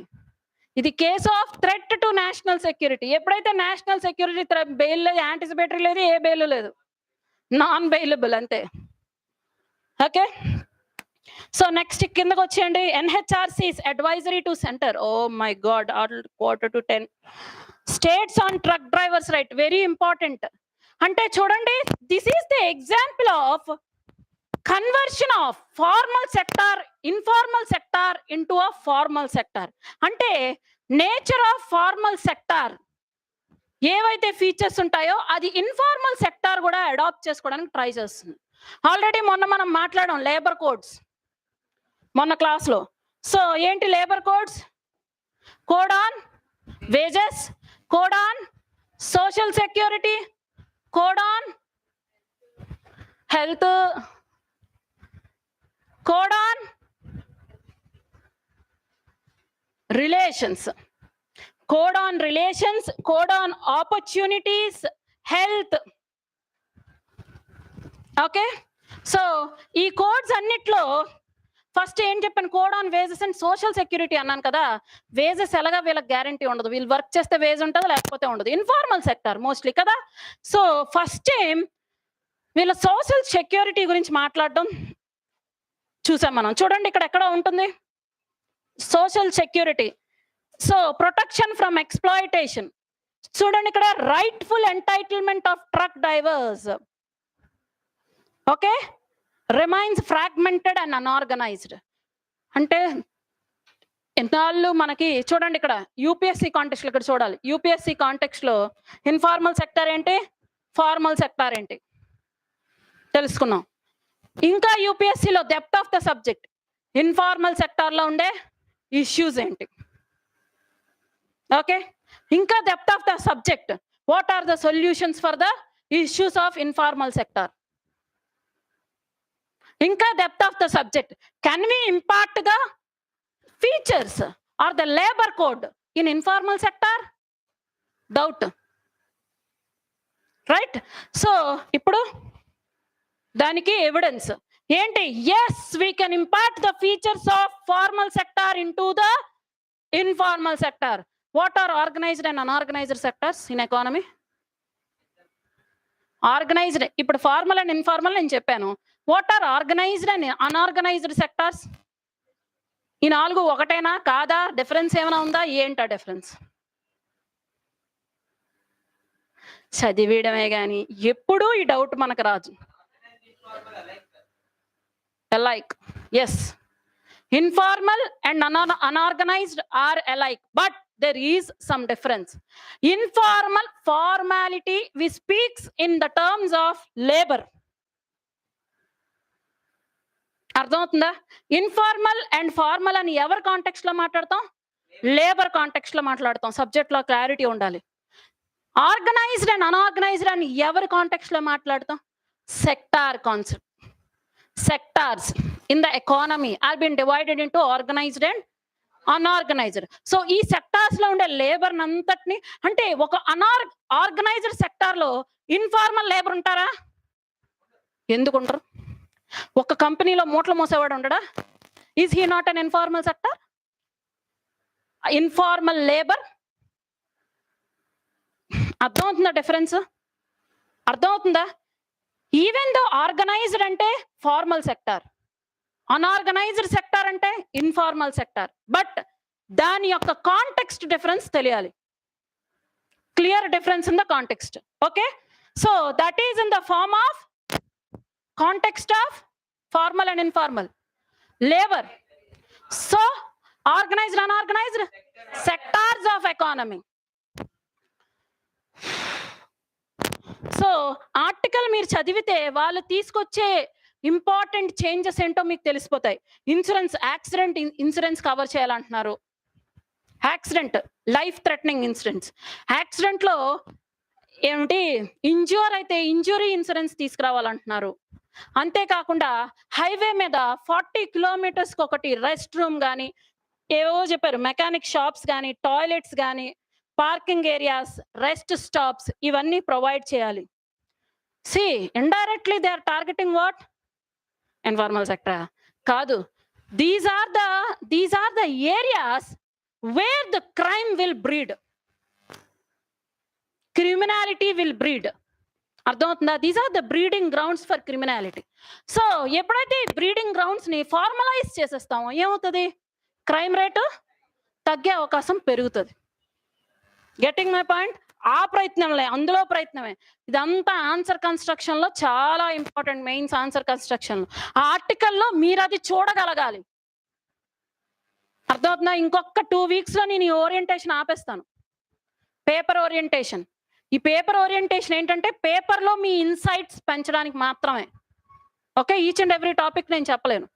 Speaker 1: ఇది case of threat to national security. ఎప్పుడైతే నేషనల్ సెక్యూరిటీ బెయిల్ లేదు, యాంటిసిపేటరీ లేదు, ఏ బెయిల్ లేదు, నాన్ బెయిలబుల్ అంతే. ఓకే, సో నెక్స్ట్ కిందకు వచ్చేయండి. NHRC's advisory to center. Oh my God, 9:45 states on truck drivers right, very important. అంటే చూడండి, this is the example of conversion of formal sector, informal sector into a formal sector. అంటే nature of formal sector ఏవైతే features ఉంటాయో అది informal sector కూడా adapt చేసుకోవడానికి try చేస్తుంది. Already మొన్న మనం మాట్లాడాం లేబర్ కోడ్స్ మొన్న క్లాస్లో. సో ఏంటి labour codes? Code on wages, code on social security, code on health, code on relations, code on relations, code on opportunities, health. Okay, so ఈ కోడ్స్ అన్నిట్లో ఫస్ట్ ఏం చెప్పాను? Code on wages and social security అన్నాను కదా. Wages ఎలాగా వీళ్ళకి guarantee ఉండదు, వీళ్ళు వర్క్ చేస్తే వేజ్ ఉంటుంది, లేకపోతే ఉండదు. ఇన్ఫార్మల్ సెక్టార్ మోస్ట్లీ కదా. సో ఫస్ట్ టైం వీళ్ళ సోషల్ సెక్యూరిటీ గురించి మాట్లాడడం చూసాం మనం. చూడండి ఇక్కడ ఎక్కడ ఉంటుంది social security. So protection from exploitation. చూడండి ఇక్కడ rightful entitlement of truck drivers. Okay, remains fragmented and unorganised. అంటే ఎన్నాళ్ళు మనకి చూడండి ఇక్కడ యూపీఎస్సీ కాంటెక్స్ట్ ఇక్కడ చూడాలి. యూపీఎస్సీ కాంటెక్స్ట్ లో ఇన్ఫార్మల్ సెక్టార్ ఏంటి, ఫార్మల్ సెక్టార్ ఏంటి తెలుసుకున్నాం. ఇంకా యూపీఎస్సీలో depth of the subject informal sector లో ఉండే ఇష్యూస్ ఏంటి. ఓకే, ఇంకా depth of the subject what are the solutions for the issues of informal sector. ఇంకా depth of the subject can we impart the features are the labour code in informal sector? Doubt, right? So ఇప్పుడు దానికి evidence ఏంటి? Yes, we can impart the features of formal sector into the informal sector. What are organised and unorganised sectors in economy? Organised, ఇప్పుడు formal and informal నేను చెప్పాను. What are organised and unorganised sectors? ఈ నాలుగు ఒకటేనా కాదా? Difference ఏమైనా ఉందా? ఏంటా డిఫరెన్స్? చదివేయడమే కానీ ఎప్పుడూ ఈ డౌట్ మనకు రాదు. alike, yes, informal and unorganized are alike, but there is some difference. Informal formality we speaks in the terms of labor. అర్థమవుతుందా? ఇన్ఫార్మల్ అండ్ ఫార్మల్ అని ఎవరి కాంటెక్స్ట్ లో మాట్లాడతాం? లేబర్ కాంటెక్స్ట్ లో మాట్లాడతాం. సబ్జెక్ట్ లో క్లారిటీ ఉండాలి. ఆర్గనైజ్డ్ అండ్ అన్ఆర్గనైజ్డ్ అని ఎవరి కాంటెక్స్ట్ లో మాట్లాడతాం? Sector concept. Sectors in the economy are been divided into organized and unorganized. So ఈ సెక్టార్స్ లో ఉండే లేబర్ అంతటిని, అంటే ఒక ఆర్గనైజ్డ్ సెక్టార్ లో ఇన్ఫార్మల్ లేబర్ ఉంటారా? ఎందుకు ఉంటారు? ఒక కంపెనీలో మూటలు మోసేవాడు ఉండడా? Is he not an informal sector? Informal labour. అర్థమవుతుందా డిఫరెన్స్? అర్థమవుతుందా? ఈవెన్ దో ఆర్గనైజ్డ్ అంటే ఫార్మల్ సెక్టార్, అన్ఆర్గనైజ్డ్ సెక్టార్ అంటే ఇన్ఫార్మల్ సెక్టార్, బట్ దాని యొక్క కాంటెక్స్ట్ డిఫరెన్స్ తెలియాలి. Clear difference in the context. Okay, so that is in the form of context of formal and informal labour. So organised, unorganised sectors of economy. So article మీరు చదివితే వాళ్ళు తీసుకొచ్చే important changes ఏంటో మీకు తెలిసిపోతాయి. Insurance, accident insurance cover చేయాలంటున్నారు. Accident, life threatening insurance. యాక్సిడెంట్లో ఏమిటి, ఇంజ్యూర్ అయితే ఇంజురీ ఇన్సూరెన్స్ తీసుకురావాలంటున్నారు. అంతేకాకుండా హైవే మీద 40 కిలోమీటర్స్కి ఒకటి రెస్ట్ రూమ్ కానీ, ఏవో చెప్పారు, మెకానిక్ షాప్స్ కానీ, టాయిలెట్స్ కానీ, పార్కింగ్ ఏరియాస్, రెస్ట్ స్టాప్స్, ఇవన్నీ ప్రొవైడ్ చేయాలి. See indirectly they are targeting what, informal sector కాదు. These are the areas where the crime will breed, criminality will breed. అర్థమవుతుందా? These are the breeding grounds for criminality. So ఎప్పుడైతే breeding grounds ని formalise చేసేస్తామో ఏమవుతుంది, crime rate తగ్గే అవకాశం పెరుగుతుంది. Getting my point? ఆ ప్రయత్నంలే, అందులో ప్రయత్నమే. ఇదంతా ఆన్సర్ కన్స్ట్రక్షన్ లో చాలా ఇంపార్టెంట్, మెయిన్స్ ఆన్సర్ కన్స్ట్రక్షన్ లో. ఆ ఆర్టికల్లో మీరు అది చూడగలగాలి. అర్థమవుతుందా? ఇంకొక 2 weeks లో నేను ఈ ఓరియంటేషన్ ఆపేస్తాను, పేపర్ ఓరియంటేషన్. ఈ పేపర్ ఓరియంటేషన్ ఏంటంటే పేపర్లో మీ ఇన్సైట్స్ పెంచడానికి మాత్రమే. Okay, each and every topic నేను చెప్పలేను.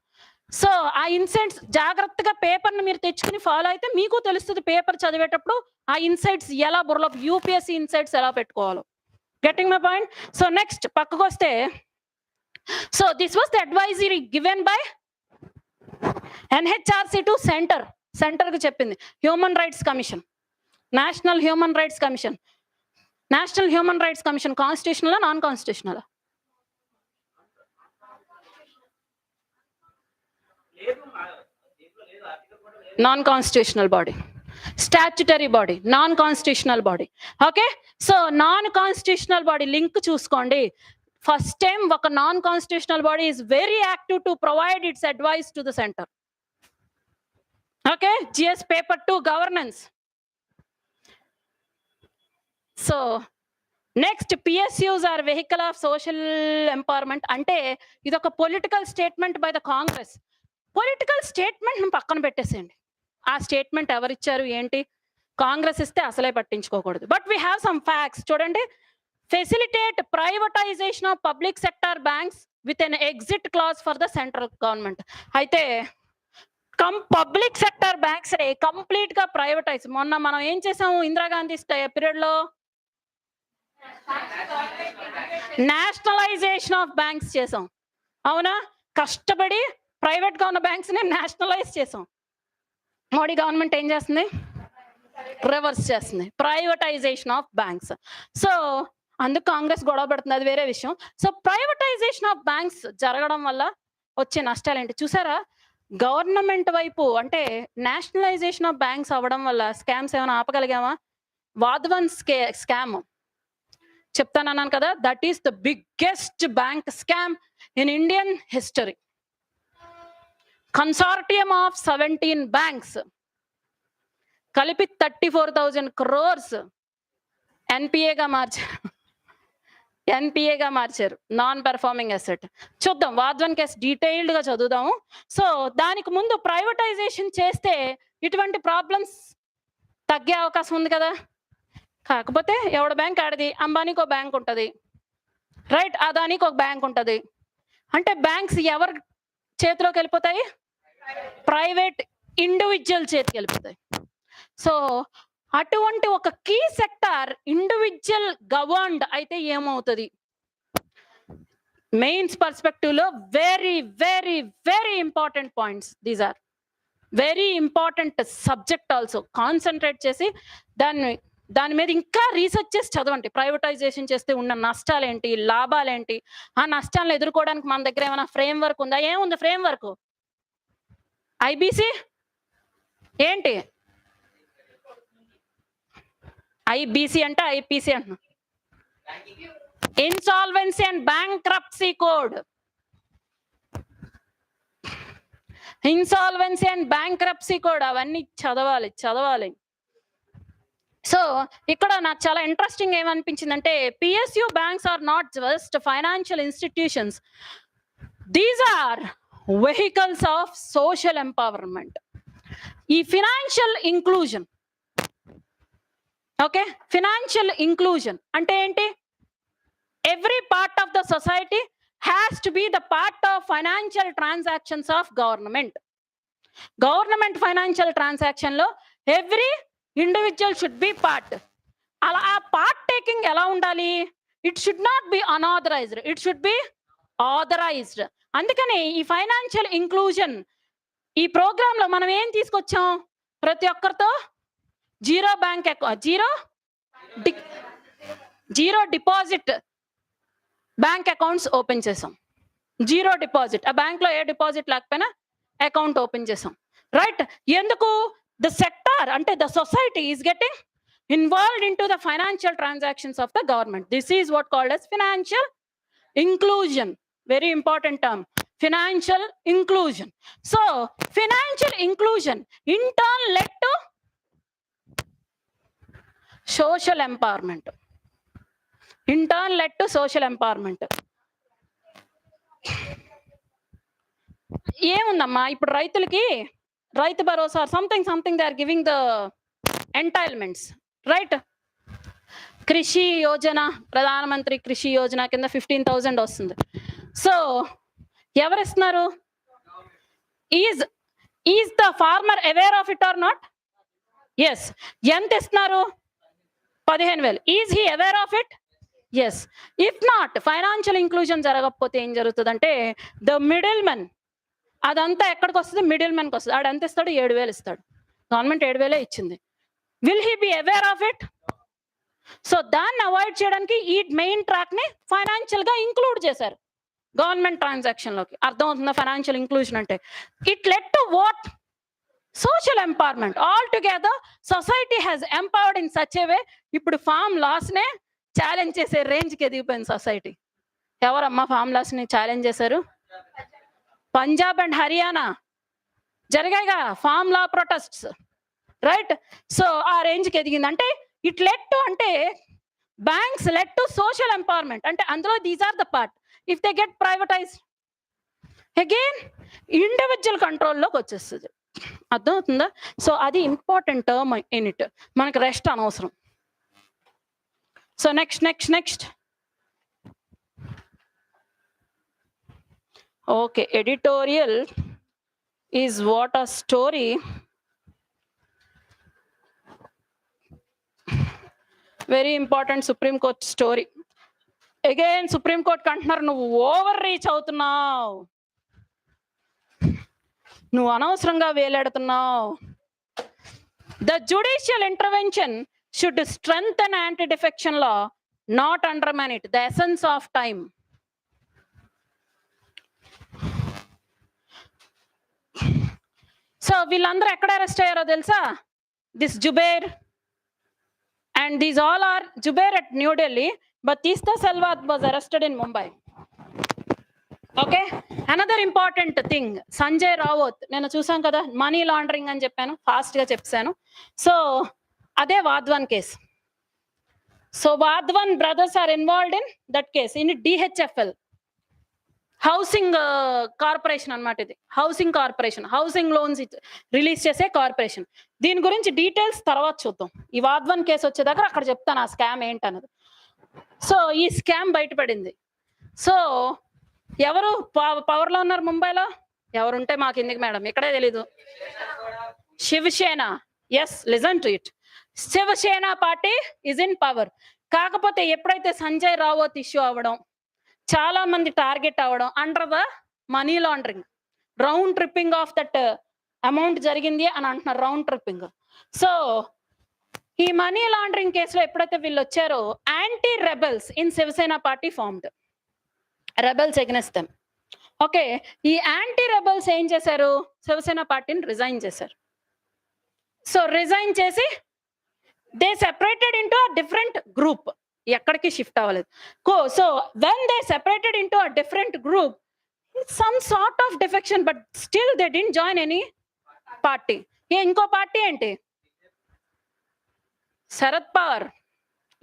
Speaker 1: సో ఆ ఇన్సైట్స్ జాగ్రత్తగా పేపర్ని మీరు తెచ్చుకుని ఫాలో అయితే మీకు తెలుస్తుంది పేపర్ చదివేటప్పుడు ఆ ఇన్సైట్స్ ఎలా బుర్రలో, యూపీఎస్సీ ఇన్సైట్స్ ఎలా పెట్టుకోవాలో. Getting my point? So next పక్కకు వస్తే, so this was the advisory given by NHRC to సెంటర్కి చెప్పింది human rights commission, national human rights commission. National human rights commission constitutional, non constitutional? Non constitutional body, statutory body, non constitutional body. Okay, so non constitutional body link చూసుకోండి. First time ఒక non constitutional body is very active to provide its advice to the centre. Okay, GS paper 2 governance. So next, PSUs are vehicle of social empowerment. అంటే ఇది ఒక political statement by the Congress. Political statement పక్కన పెట్టేసేయండి. ఆ statement ఎవరిచ్చారు ఏంటి, కాంగ్రెస్ ఇస్తే అసలే పట్టించుకోకూడదు. But we have some facts. చూడండి, facilitate privatization of public sector banks with an exit clause for the central government. అయితే పబ్లిక్ సెక్టర్ బ్యాంక్స్ కంప్లీట్ గా ప్రైవేటైజ్. మొన్న మనం ఏం చేసాము, ఇందిరాగాంధీ పీరియడ్ లో నేషనలైజేషన్ ఆఫ్ బ్యాంక్స్ చేసాం. అవునా? కష్టపడి ప్రైవేట్ గా ఉన్న బ్యాంక్స్ ని నేషనలైజ్ చేసాం. మోడీ గవర్నమెంట్ ఏం చేస్తుంది, రివర్స్ చేస్తుంది, ప్రైవేటైజేషన్ ఆఫ్ బ్యాంక్స్. సో అందుకు కాంగ్రెస్ గొడవ పెడుతుంది, అది వేరే విషయం. సో ప్రైవేటైజేషన్ ఆఫ్ బ్యాంక్స్ జరగడం వల్ల వచ్చే నష్టాలు ఏంటి చూసారా? గవర్నమెంట్ వైపు అంటే నేషనలైజేషన్ ఆఫ్ బ్యాంక్స్ అవ్వడం వల్ల స్కామ్స్ ఏమైనా ఆపగలిగామా? వాధ్వన్ స్కామ్ చెప్తానన్నాను కదా, that is the biggest bank scam in Indian history. Consortium of 17 banks కలిపి 34,000 crores ఎన్పిఏగా మార్చారు, నాన్ పెర్ఫార్మింగ్ అసెట్. చూద్దాం, వాధ్వన్ కేసు డీటెయిల్డ్ గా చదువుదాము. సో దానికి ముందు ప్రైవేటైజేషన్ చేస్తే ఇటువంటి ప్రాబ్లమ్స్ తగ్గే అవకాశం ఉంది కదా. కాకపోతే ఎవడ బ్యాంక్ ఆడది, అంబానీకి ఒక బ్యాంక్ ఉంటుంది, రైట్, అదానికి ఒక బ్యాంక్ ఉంటుంది. అంటే బ్యాంక్స్ ఎవరి చేతిలోకి వెళ్ళిపోతాయి, ప్రైవేట్ ఇండివిజువల్ చేతికి వెళ్ళిపోతాయి. సో అటువంటి ఒక కీ సెక్టార్ ఇండివిజువల్ గవర్న్డ్ అయితే ఏమవుతుంది? మెయిన్స్ పర్స్పెక్టివ్ లో very very very important points. These are very important subject also. Concentrate చేసి దాని మీద ఇంకా రీసెర్చ్ చేసి చదవండి. ప్రైవేటైజేషన్ చేస్తే ఉన్న నష్టాలేంటి, లాభాలేంటి, ఆ నష్టాలను ఎదుర్కోవడానికి మన దగ్గర ఏమైనా ఫ్రేమ్ వర్క్ ఉందా? ఏముంది ఫ్రేమ్ వర్క్? ఐబీసీ ఏంటి, ఐబీసీ అంటే ఐపీసీ అంటున్నా, insolvency and bankruptcy code. Insolvency and bankruptcy code అవన్నీ చదవాలి. సో ఇక్కడ నాకు చాలా ఇంట్రెస్టింగ్ ఏమనిపించిందంటే, PSU banks are not just financial institutions, these are vehicles of social empowerment. ఈ financial inclusion, okay, financial inclusion అంటే ఏంటి? every part of the society has to be the part of financial transactions of government. Government financial transaction lo every individual should be part. అలా ఆ part taking ఎలా ఉండాలి? It should not be unauthorised, it should be authorised. అందుకని ఈ financial inclusion ఈ programme లో మనం ఏం తీసుకొచ్చాం? ప్రతి ఒక్కరితో zero bank account, zero deposit bank accounts open చేసాం. జీరో డిపాజిట్, ఆ బ్యాంక్ లో ఏ డిపాజిట్ లేకపోయినా అకౌంట్ ఓపెన్ చేసాం. రైట్? ఎందుకు? ద సెక్టార్ అంటే the society is getting involved into the financial transactions of the government. This is what called as financial inclusion. Very important term, financial inclusion. So financial inclusion in turn led to social empowerment. In turn led to social empowerment. ఏముందమ్మా ఇప్పుడు రైతులకి Rythu Bharosa something they are giving the entitlements. Right? Krishi Yojana, ప్రధానమంత్రి కృషి యోజన కింద 15,000 వస్తుంది. So ఎవరు ఇస్తున్నారు? Is the farmer aware of it or not? Yes. ఎంత ఇస్తున్నారు? 15,000. Is he aware of it? Yes. If not, financial inclusion జరగకపోతే ఏం జరుగుతుందంటే ద మిడిల్ మెన్, అదంతా ఎక్కడికి వస్తుంది? మిడిల్ మెన్కి వస్తుంది. ఆడు ఎంత ఇస్తాడు? 7,000 ఇస్తాడు. గవర్నమెంట్ 7,000 ఇచ్చింది. Will he be aware of it? So దాన్ని అవాయిడ్ చేయడానికి ఈ మెయిన్ ట్రాక్ ని ఫైనాన్షియల్ గా ఇంక్లూడ్ చేశారు గవర్నమెంట్ ట్రాన్సాక్షన్ లోకి. అర్థం అవుతుందా ఫైనాన్షియల్ ఇంక్లూజన్ అంటే? It led to what? Social empowerment. All together society has empowered in such a way. ఇప్పుడు ఫామ్ లాస్ నే ఛాలెంజ్ చేసే రేంజ్ కి ఎదిగిపోయింది సొసైటీ. ఎవరమ్మా ఫామ్ లాస్ ని ఛాలెంజ్ చేశారు? పంజాబ్ అండ్ హర్యానా జరిగాయిగా farm law protests. Right? So ఆ రేంజ్ కి ఎదిగింది. అంటే ఇట్ లెడ్ టు, అంటే banks led to social empowerment. అంటే అందులో these are the part. If they get privatised again individual కంట్రోల్లోకి వచ్చేస్తుంది. అర్థమవుతుందా? సో అది ఇంపార్టెంట్ టర్మ్ ఇన్ ఇట్. మనకి రెస్ట్ అనవసరం. So next okay, editorial is what a story. Very important supreme court story. Again supreme court అంటున్నారు నువ్వు overreach అవుతున్నావు, నువ్వు అనవసరంగా వేలాడుతున్నావు. The judicial intervention should strengthen anti defection law, not undermine it. The essence of time. So వీళ్ళందరూ ఎక్కడ arrest అయ్యారో తెలుసా? This Zubair and these all are Jubair at New Delhi, but Tista Salwat was arrested in Mumbai. Okay, another important thing, Sanjay Rawat, nenu chusam kada money laundering ani cheppanu, fast ga cheppanu. So ade Vadwan case. So Vadwan brothers are involved in that case in DHFL, housing corporation అన్నమాట. ఇది housing corporation, housing loans release చేసే corporation. దీని గురించి details తర్వాత చూద్దాం. ఈ వాద్వన్ case వచ్చే దగ్గర అక్కడ చెప్తాను ఆ స్కామ్ ఏంటన్నది. సో ఈ స్కామ్ బయటపడింది. సో ఎవరు పవర్లో ఉన్నారు ముంబైలో? ఎవరుంటే మాకు ఎందుకు మేడం, ఇక్కడే తెలీదు. Shiv Sena. Yes, listen to it. Shiv Sena party is in power. కాకపోతే ఎప్పుడైతే సంజయ్ రావత్ ఇష్యూ అవ్వడం, చాలా మంది టార్గెట్ అవ్వడం under the money laundering, round tripping of that amount జరిగింది అని అంటున్నారు. Round tripping. సో ఈ మనీ లాండరింగ్ కేసులో ఎప్పుడైతే వీళ్ళు వచ్చారో anti rebels in Shiv Sena party formed, rebels against them. Okay, ఈ యాంటీ రెబెల్స్ ఏం చేశారు? శివసేన పార్టీని రిజైన్ చేశారు. సో రిజైన్ చేసి they separated into a different group. ఎక్కడికి షిఫ్ట్ అవ్వలేదు. So when they separated into a different group, some sort of defection, but still they didn't join any party. ఇంకో party ఏంటి? Sharad Pawar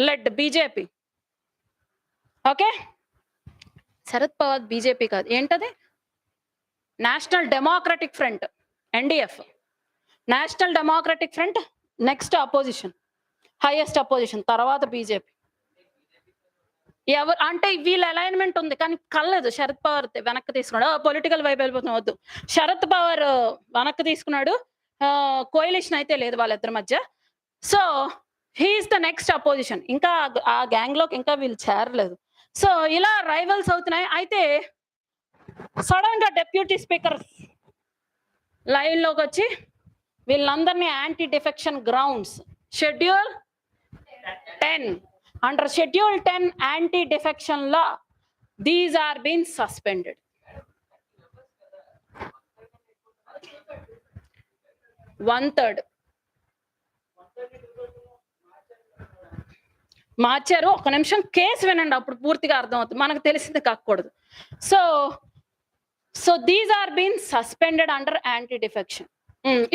Speaker 1: led BJP. Okay, Sharad Pawar BJP కాదు, ఏంటది? National democratic front, NDF. National democratic front next opposition, highest opposition, తర్వాత BJP. ఎవరు అంటే వీళ్ళ alignment ఉంది కానీ కలలేదు. శరద్ పవార్ వెనక్కి తీసుకున్నాడు. పొలిటికల్ వైపు వెళ్ళిపోతున్నాం వద్దు. శరద్ పవార్ వెనక్కి తీసుకున్నాడు. కోయలిషన్ అయితే లేదు వాళ్ళిద్దరి మధ్య. So he is the next opposition. ఇంకా ఆ గ్యాంగ్ లోకి ఇంకా వీళ్ళు చేరలేదు. సో ఇలా రైవల్స్ అవుతున్నాయి. అయితే సడన్ గా డెప్యూటీ స్పీకర్ లైవ్ లోకి వచ్చి వీళ్ళందరినీ anti defection grounds schedule 10 under schedule 10 anti defection law these are being suspended. One third మార్చారు. ఒక నిమిషం కేసు వినండి, అప్పుడు పూర్తిగా అర్థం అవుతుంది, మనకు తెలిసింది కాకూడదు. So these are been suspended under anti defection.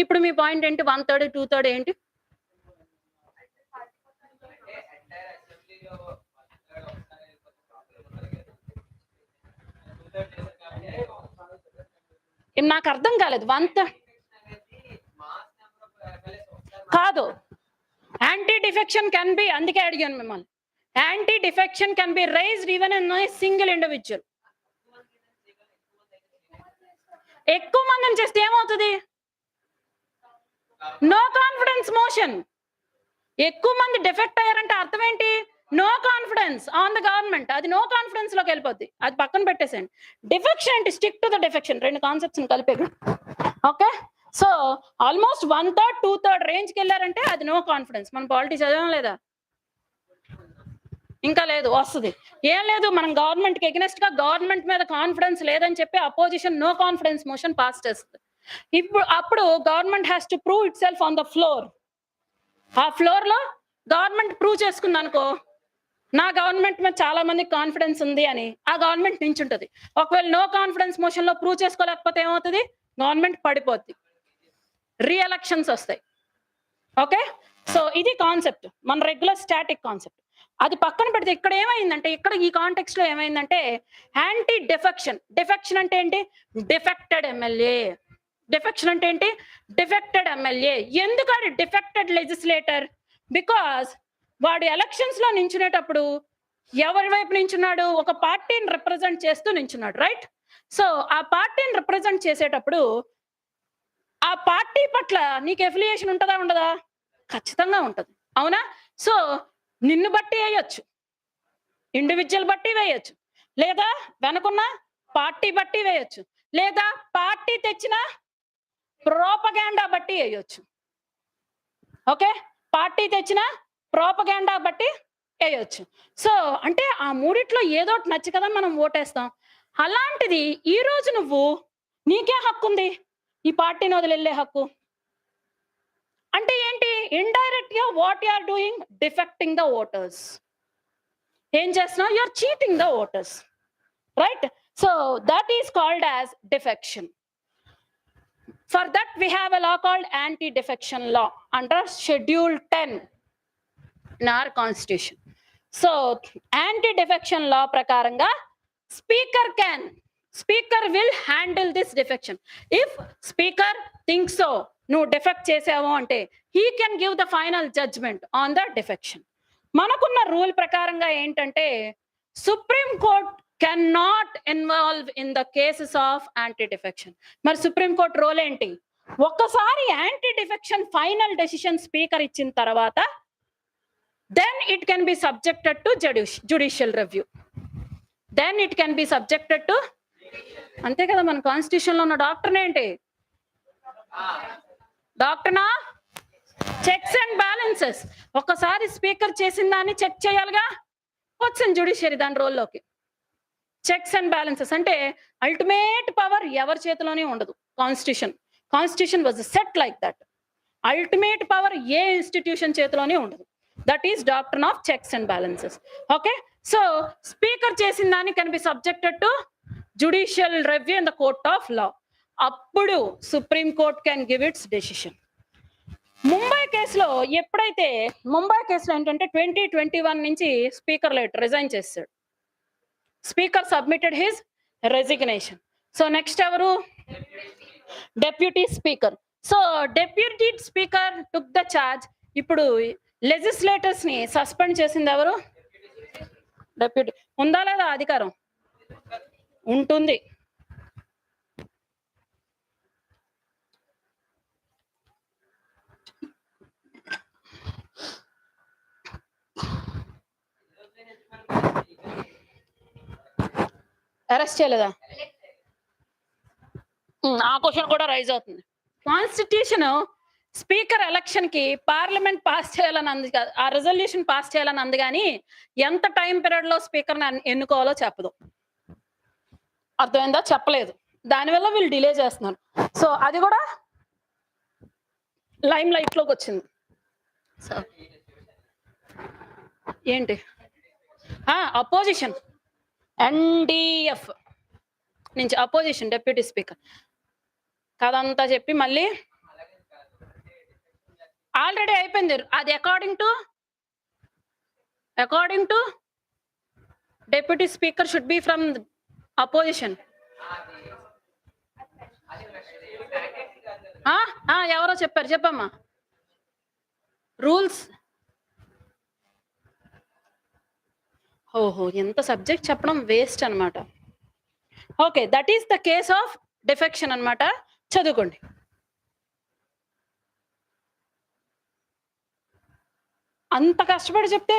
Speaker 1: ఇప్పుడు మీ పాయింట్ ఏంటి? 1/3 2/3 ఏంటి? నాకు అర్థం కాలేదు. కాదు, యాంటీ డిఫెక్షన్ కెన్ బి, అందుకే అడిగాను మిమ్మల్ని. Anti defection can be raised even in a single individual. ఎక్కువ మందిని చేస్తే ఏమవుతుంది? No confidence motion. ఎక్కువ మంది డిఫెక్ట్ అయ్యారంటే అర్థం ఏంటి? No confidence on the government. అది నో కాన్ఫిడెన్స్ లోకి వెళ్ళిపోద్ది. అది పక్కన పెట్టేసేయండి. డిఫెక్షన్ అంటే స్టిక్ టు ద డిఫెక్షన్, రెండు కాన్సెప్ట్స్ కలిపే. ఓకే, సో ఆల్మోస్ట్ 1/3 2/3 రేంజ్ కి వెళ్ళారంటే అది నో కాన్ఫిడెన్స్. మనం పాలిటీ చదవడం లేదా? ఇంకా లేదు, వస్తుంది. ఏం లేదు, మనం గవర్నమెంట్ కి ఎగనెస్ట్ గా గవర్నమెంట్ మీద కాన్ఫిడెన్స్ లేదని చెప్పి opposition no confidence motion pass చేస్తుంది. అప్పుడు government has to prove itself on the floor. ఆ ఫ్లోర్ లో గవర్నమెంట్ ప్రూవ్ చేసుకుంది అనుకో, నా గవర్నమెంట్ మీద చాలా మందికి కాన్ఫిడెన్స్ ఉంది అని, ఆ గవర్నమెంట్ నించుంటది. ఒకవేళ నో కాన్ఫిడెన్స్ మోషన్ లో ప్రూవ్ చేసుకోలేకపోతే ఏమవుతుంది? గవర్నమెంట్ పడిపోద్ది, రీఎలక్షన్స్ వస్తాయి. ఓకే, సో ఇది కాన్సెప్ట్, మన రెగ్యులర్ స్టాటిక్ కాన్సెప్ట్. అది పక్కన పెడితే ఇక్కడ ఏమైందంటే, ఇక్కడ ఈ కాంటెక్స్ట్ లో ఏమైందంటే యాంటీ డిఫెక్షన్. డిఫెక్షన్ అంటే ఏంటి? Defected MLA. డిఫెక్షన్ అంటే ఏంటి? Defected MLA. ఎందుకు అది డిఫెక్టెడ్ లెజిస్లేటర్? బికాస్ వాడు ఎలక్షన్స్ లో నించునేటప్పుడు ఎవరి వైపు నించున్నాడు? ఒక పార్టీని రిప్రజెంట్ చేస్తూ నించున్నాడు, రైట్? సో ఆ పార్టీని రిప్రజెంట్ చేసేటప్పుడు ఆ పార్టీ పట్ల నీకు ఎఫిలియేషన్ ఉంటుందా ఉండదా? ఖచ్చితంగా ఉంటుంది, అవునా? సో నిన్ను బట్టి వేయొచ్చు, ఇండివిజువల్ బట్టి వేయొచ్చు, లేదా వెనకున్న పార్టీ బట్టి వేయొచ్చు, లేదా పార్టీ తెచ్చిన ప్రోపగాండా బట్టి వేయొచ్చు. ఓకే, పార్టీ తెచ్చిన ప్రోపగాండా బట్టి వేయొచ్చు. సో అంటే ఆ మూడిట్లో ఏదో ఒకటి నచ్చి కదా మనం ఓటేస్తాం. అలాంటిది ఈ రోజు నువ్వు, నీకే హక్కు ఉంది ఈ పార్టీని వదిలెళ్ళే హక్కు. అంటే ఏంటి? ఇండైరెక్ట్ గా what you are doing? Defecting the voters. ఏం చేస్తున్నావు? You are cheating the voters, right? So that is called as defection. For that we have a law called anti-defection law under schedule 10 in our constitution. So anti-defection law prakaranga speaker will handle this defection. If speaker thinks so, no defect chesavu ante, he can give the final judgment on the defection. Manakunna rule prakaranga entante, Supreme Court cannot involve in the cases of anti-defection. మరి supreme court role ఏంటి? ఒక్కసారి anti defection final decision speaker ఇచ్చిన తర్వాత then it can be subjected to judicial review. Then it can be subjected to, అంతే కదా మన constitution లో ఉన్న డాక్టర్ ఏంటి? డాక్టర్నా చెక్స్ అండ్ బ్యాలెన్సెస్. ఒక్కసారి స్పీకర్ చేసిన దాన్ని చెక్ చేయాలిగా, వచ్చింది జుడిషియరీ దాని రోల్లోకి. చెక్స్ అండ్ బ్యాలెన్సెస్ అంటే అల్టిమేట్ పవర్ ఎవరి చేతిలోనే ఉండదు. Constitution was set like that. Ultimate power ఏ ఇన్స్టిట్యూషన్ చేతిలోనే ఉండదు. That is doctrine of checks and balances. Okay, so speaker చేసిన దాన్ని can be subjected to judicial review in the court of law. అప్పుడు supreme court can give its decision. Mumbai కేసులో ఎప్పుడైతే, ముంబై కేసులో ఏంటంటే 2021 నుంచి స్పీకర్ లేట్ రిజైన్ చేశాడు. Speaker submitted his resignation. So next ఎవరు? Deputy speaker. So deputy speaker took the charge. ఇప్పుడు legislators ని సస్పెండ్ చేసింది ఎవరు? డెప్యూటీ ఉందా లేదా అధికారం? ఉంటుంది. అరెస్ట్ చేయలేదా? ఆ క్వశ్చన్ కూడా రైజ్ అవుతుంది. కాన్స్టిట్యూషన్ స్పీకర్ ఎలక్షన్ కి పార్లమెంట్ పాస్ చేయాలని అంది కాదు, ఆ రెజల్యూషన్ పాస్ చేయాలని అంది కానీ ఎంత టైం పీరియడ్ లో స్పీకర్ ఎన్నుకోవాలో చెప్పదు. అర్థమైందా? చెప్పలేదు. దానివల్ల వీళ్ళు డిలే చేస్తున్నారు. సో అది కూడా లైమ్ లైట్ లోకి వచ్చింది. సో ఏంటి అపోజిషన్ ఎన్డిఎఫ్ నుంచి అపోజిషన్ డెప్యూటీ స్పీకర్ కదంతా చెప్పి మళ్ళీ ఆల్రెడీ అయిపోయింది. అది according to deputy speaker should be from opposition. ఎవరో చెప్పారు, చెప్పమ్మా. రూల్స్ ఓహో, ఎంత సబ్జెక్ట్ చెప్పడం వేస్ట్ అనమాట. Okay, that is the case of defection అనమాట. చదువుకోండి. అంత కష్టపడి చెప్తే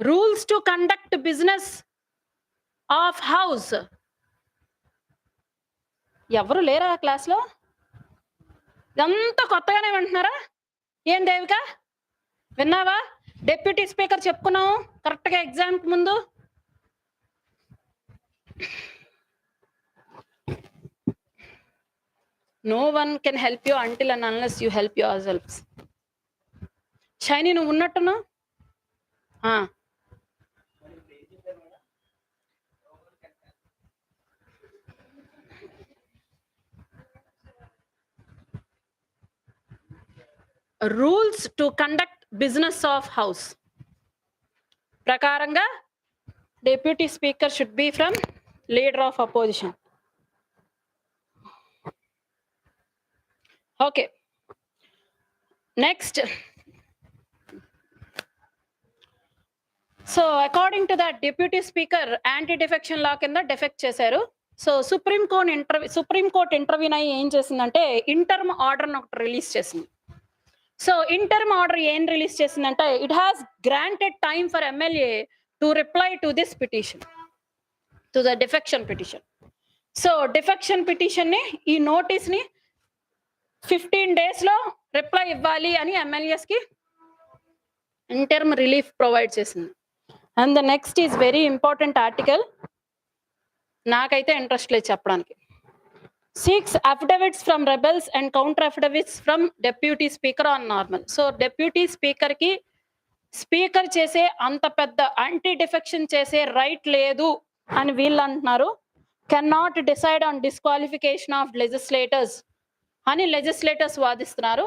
Speaker 1: rules to conduct business of house. ఎవరు లేరా క్లాస్లో? ఇదంతా కొత్తగానే వింటున్నారా? ఏం దేవిక, విన్నావా? డెప్యూటీ స్పీకర్ చెప్పుకున్నావు కరెక్ట్గా ఎగ్జామ్ ముందు. No one can help you until and unless you help yourselves. Shiny, నువ్వు ఉన్నట్టున్నా? Rules to conduct business of house ప్రకారంగా deputy speaker should be from leader of opposition. Okay, next. So according to that deputy speaker anti defection law కింద defect చేశారు. So supreme court intervene అయ్యి ఏం చేసిందంటే interim order ఒకటి release చేసింది. So interim order ఏం release చేసిందంటే it has granted time for MLA to reply to this petition, to the defection petition. So defection petition ని, ఈ నోటీస్ ని 15 days లో రిప్లై ఇవ్వాలి అని ఎమ్మెల్యేస్ కి ఇంటర్మ్ రిలీఫ్ ప్రొవైడ్ చేసింది. And the next is very important article. నాకైతే interest లేదు చెప్పడానికి. 6 affidavits from rebels and counter affidavits from deputy speaker on normal. So deputy speaker కి స్పీకర్ చేసే అంత పెద్ద యాంటీ డిఫెక్షన్ చేసే రైట్ లేదు అని వీళ్ళు అంటున్నారు. Can not decide on disqualification of legislators అని లెజిస్లేటర్స్ వాదిస్తున్నారు.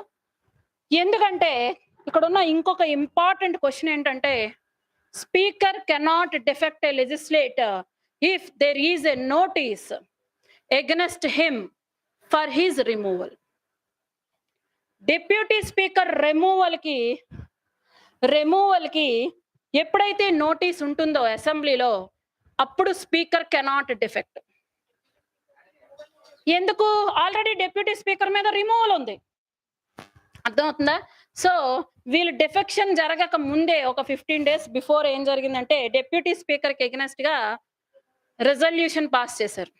Speaker 1: ఎందుకంటే ఇక్కడ ఉన్న ఇంకొక ఇంపార్టెంట్ క్వశ్చన్ ఏంటంటే speaker cannot defect a legislator if there is a notice against him for his removal. Deputy speaker removal కి ఎప్పుడైతే నోటీస్ ఉంటుందో అసెంబ్లీలో అప్పుడు స్పీకర్ కెనాట్ డిఫెక్ట్. ఎందుకు? ఆల్రెడీ డిప్యూటీ స్పీకర్ మీద రిమూవల్ ఉంది. అర్థమవుతుందా? సో వీళ్ళు డిఫెక్షన్ జరగక ముందే ఒక 15 days బిఫోర్ ఏం జరిగిందంటే డిప్యూటీ స్పీకర్ కి ఎగనెస్ట్ గా రెజల్యూషన్ పాస్ చేశారు